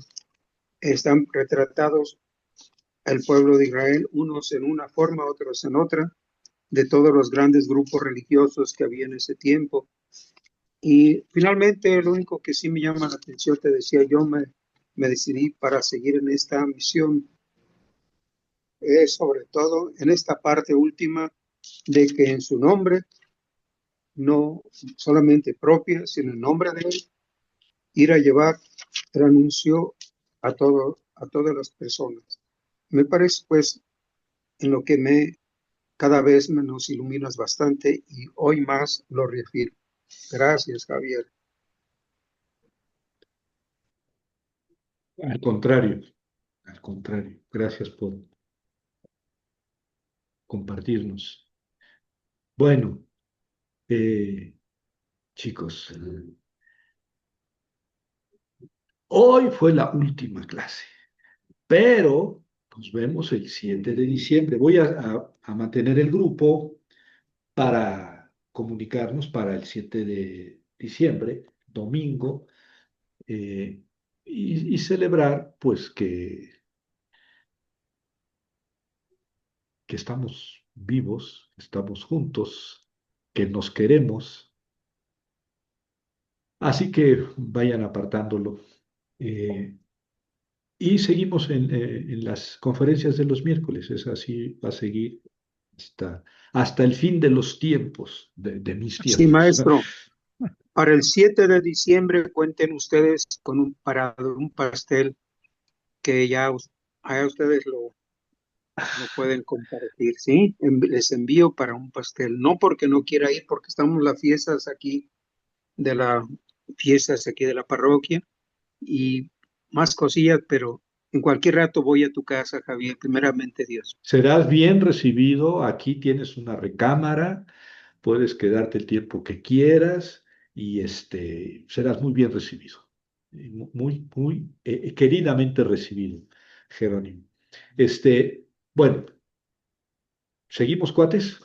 están retratados el pueblo de Israel, unos en una forma, otros en otra, de todos los grandes grupos religiosos que había en ese tiempo. Y finalmente, lo único que sí me llama la atención, te decía, me decidí para seguir en esta misión, es sobre todo en esta parte última de que en su nombre, no solamente propia, sino en nombre de él, ir a llevar el anuncio a todas las personas. Me parece, pues, en lo que cada vez me nos iluminas bastante y hoy más lo reafirmo. Gracias, Javier. Al contrario, al contrario. Gracias por compartirnos. Bueno, eh, chicos, hoy fue la última clase, pero Nos vemos el 7 de diciembre. Voy a mantener el grupo para comunicarnos para el 7 de diciembre, domingo, eh, y celebrar pues que estamos vivos, estamos juntos, que nos queremos. Así que vayan apartándolo. Eh, y seguimos en las conferencias de los miércoles. Es así, va a seguir hasta el fin de los tiempos, de mis Sí, tiempos. maestro. Para el 7 de diciembre cuenten ustedes con un pastel que ya ustedes lo pueden compartir, ¿sí? Les envío para un pastel, no porque no quiera ir, porque estamos las de la fiestas aquí de la parroquia y más cosillas, pero en cualquier rato voy a tu casa, Javier, primeramente Dios. Serás bien recibido. Aquí tienes una recámara, puedes quedarte el tiempo que quieras y serás muy bien recibido. Muy, muy queridamente recibido, Jerónimo. Bueno, ¿seguimos, cuates?